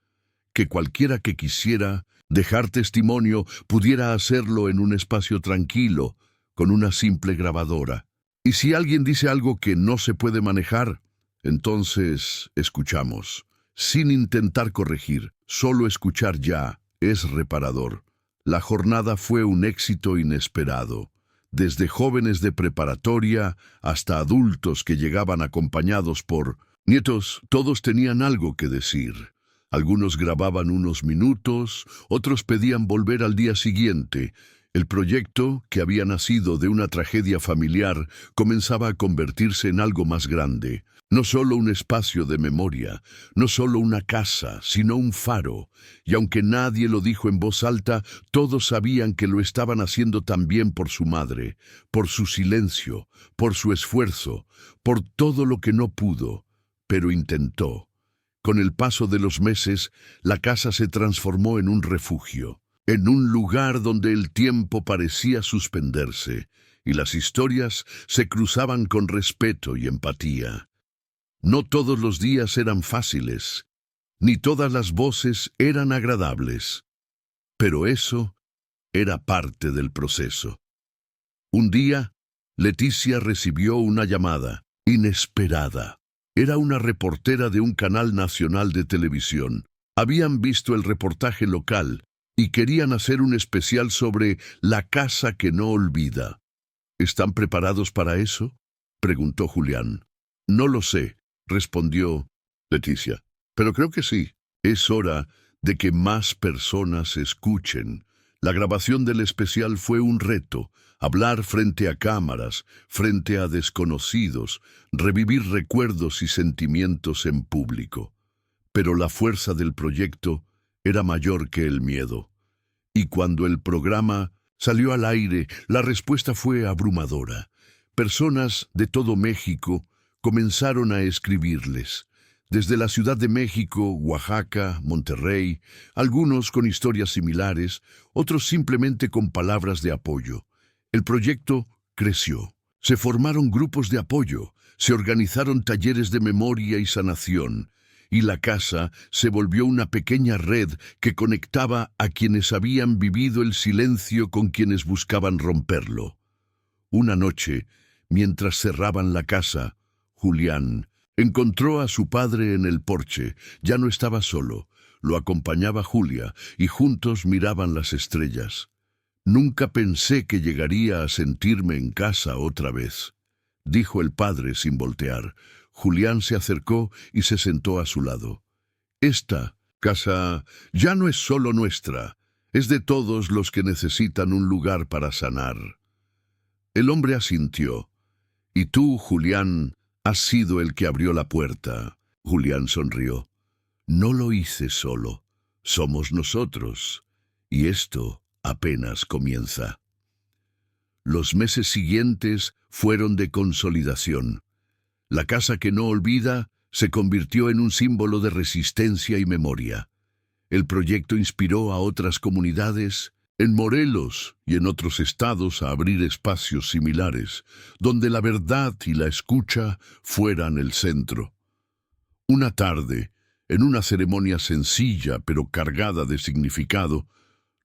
Que cualquiera que quisiera dejar testimonio pudiera hacerlo en un espacio tranquilo, con una simple grabadora. Y si alguien dice algo que no se puede manejar, entonces escuchamos. Sin intentar corregir, solo escuchar ya es reparador. La jornada fue un éxito inesperado. Desde jóvenes de preparatoria hasta adultos que llegaban acompañados por nietos, todos tenían algo que decir. Algunos grababan unos minutos, otros pedían volver al día siguiente. El proyecto, que había nacido de una tragedia familiar, comenzaba a convertirse en algo más grande. No solo un espacio de memoria, no solo una casa, sino un faro. Y aunque nadie lo dijo en voz alta, todos sabían que lo estaban haciendo también por su madre, por su silencio, por su esfuerzo, por todo lo que no pudo, pero intentó. Con el paso de los meses, la casa se transformó en un refugio, en un lugar donde el tiempo parecía suspenderse, y las historias se cruzaban con respeto y empatía. No todos los días eran fáciles, ni todas las voces eran agradables, pero eso era parte del proceso. Un día, Leticia recibió una llamada inesperada. Era una reportera de un canal nacional de televisión. Habían visto el reportaje local y querían hacer un especial sobre la casa que no olvida. ¿Están preparados para eso?, preguntó Julián. No lo sé, respondió Leticia, pero creo que sí. Es hora de que más personas escuchen. La grabación del especial fue un reto. Hablar frente a cámaras, frente a desconocidos, revivir recuerdos y sentimientos en público. Pero la fuerza del proyecto era mayor que el miedo. Y cuando el programa salió al aire, la respuesta fue abrumadora. Personas de todo México comenzaron a escribirles. desde la Ciudad de México, Oaxaca, Monterrey, algunos con historias similares, otros simplemente con palabras de apoyo. El proyecto creció. Se formaron grupos de apoyo, se organizaron talleres de memoria y sanación, y la casa se volvió una pequeña red que conectaba a quienes habían vivido el silencio con quienes buscaban romperlo. Una noche, mientras cerraban la casa, Julián encontró a su padre en el porche. Ya no estaba solo, lo acompañaba Julia, y juntos miraban las estrellas. «Nunca pensé que llegaría a sentirme en casa otra vez», dijo el padre sin voltear. Julián se acercó y se sentó a su lado. «Esta casa ya no es solo nuestra, es de todos los que necesitan un lugar para sanar». El hombre asintió. «Y tú, Julián, has sido el que abrió la puerta». Julián sonrió. «No lo hice solo, somos nosotros, y esto apenas comienza». Los meses siguientes fueron de consolidación. La casa que no olvida se convirtió en un símbolo de resistencia y memoria. El proyecto inspiró a otras comunidades, en Morelos y en otros estados, a abrir espacios similares, donde la verdad y la escucha fueran el centro. Una tarde, en una ceremonia sencilla pero cargada de significado,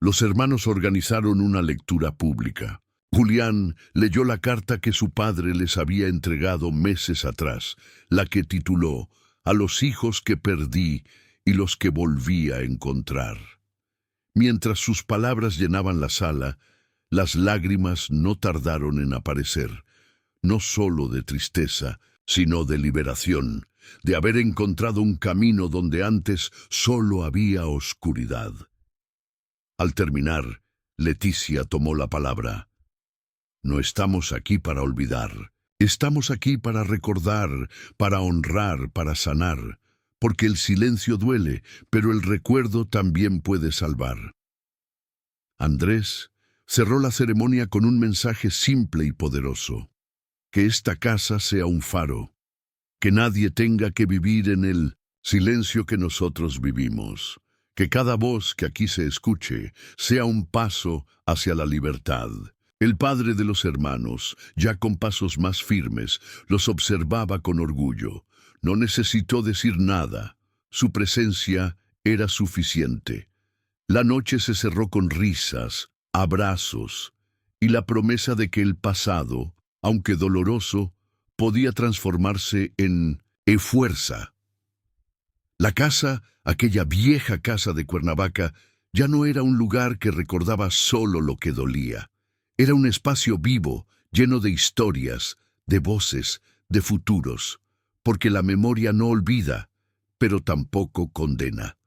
los hermanos organizaron una lectura pública. Julián leyó la carta que su padre les había entregado meses atrás, la que tituló «A los hijos que perdí y los que volví a encontrar». Mientras sus palabras llenaban la sala, las lágrimas no tardaron en aparecer, no solo de tristeza, sino de liberación, de haber encontrado un camino donde antes solo había oscuridad. Al terminar, Leticia tomó la palabra. «No estamos aquí para olvidar, estamos aquí para recordar, para honrar, para sanar, porque el silencio duele, pero el recuerdo también puede salvar». Andrés cerró la ceremonia con un mensaje simple y poderoso. Que esta casa sea un faro, que nadie tenga que vivir en el silencio que nosotros vivimos, que cada voz que aquí se escuche sea un paso hacia la libertad. El padre de los hermanos, ya con pasos más firmes, los observaba con orgullo. No necesitó decir nada. Su presencia era suficiente. La noche se cerró con risas, abrazos y la promesa de que el pasado, aunque doloroso, podía transformarse en fuerza. La casa, aquella vieja casa de Cuernavaca, ya no era un lugar que recordaba solo lo que dolía. Era un espacio vivo, lleno de historias, de voces, de futuros, porque la memoria no olvida, pero tampoco condena.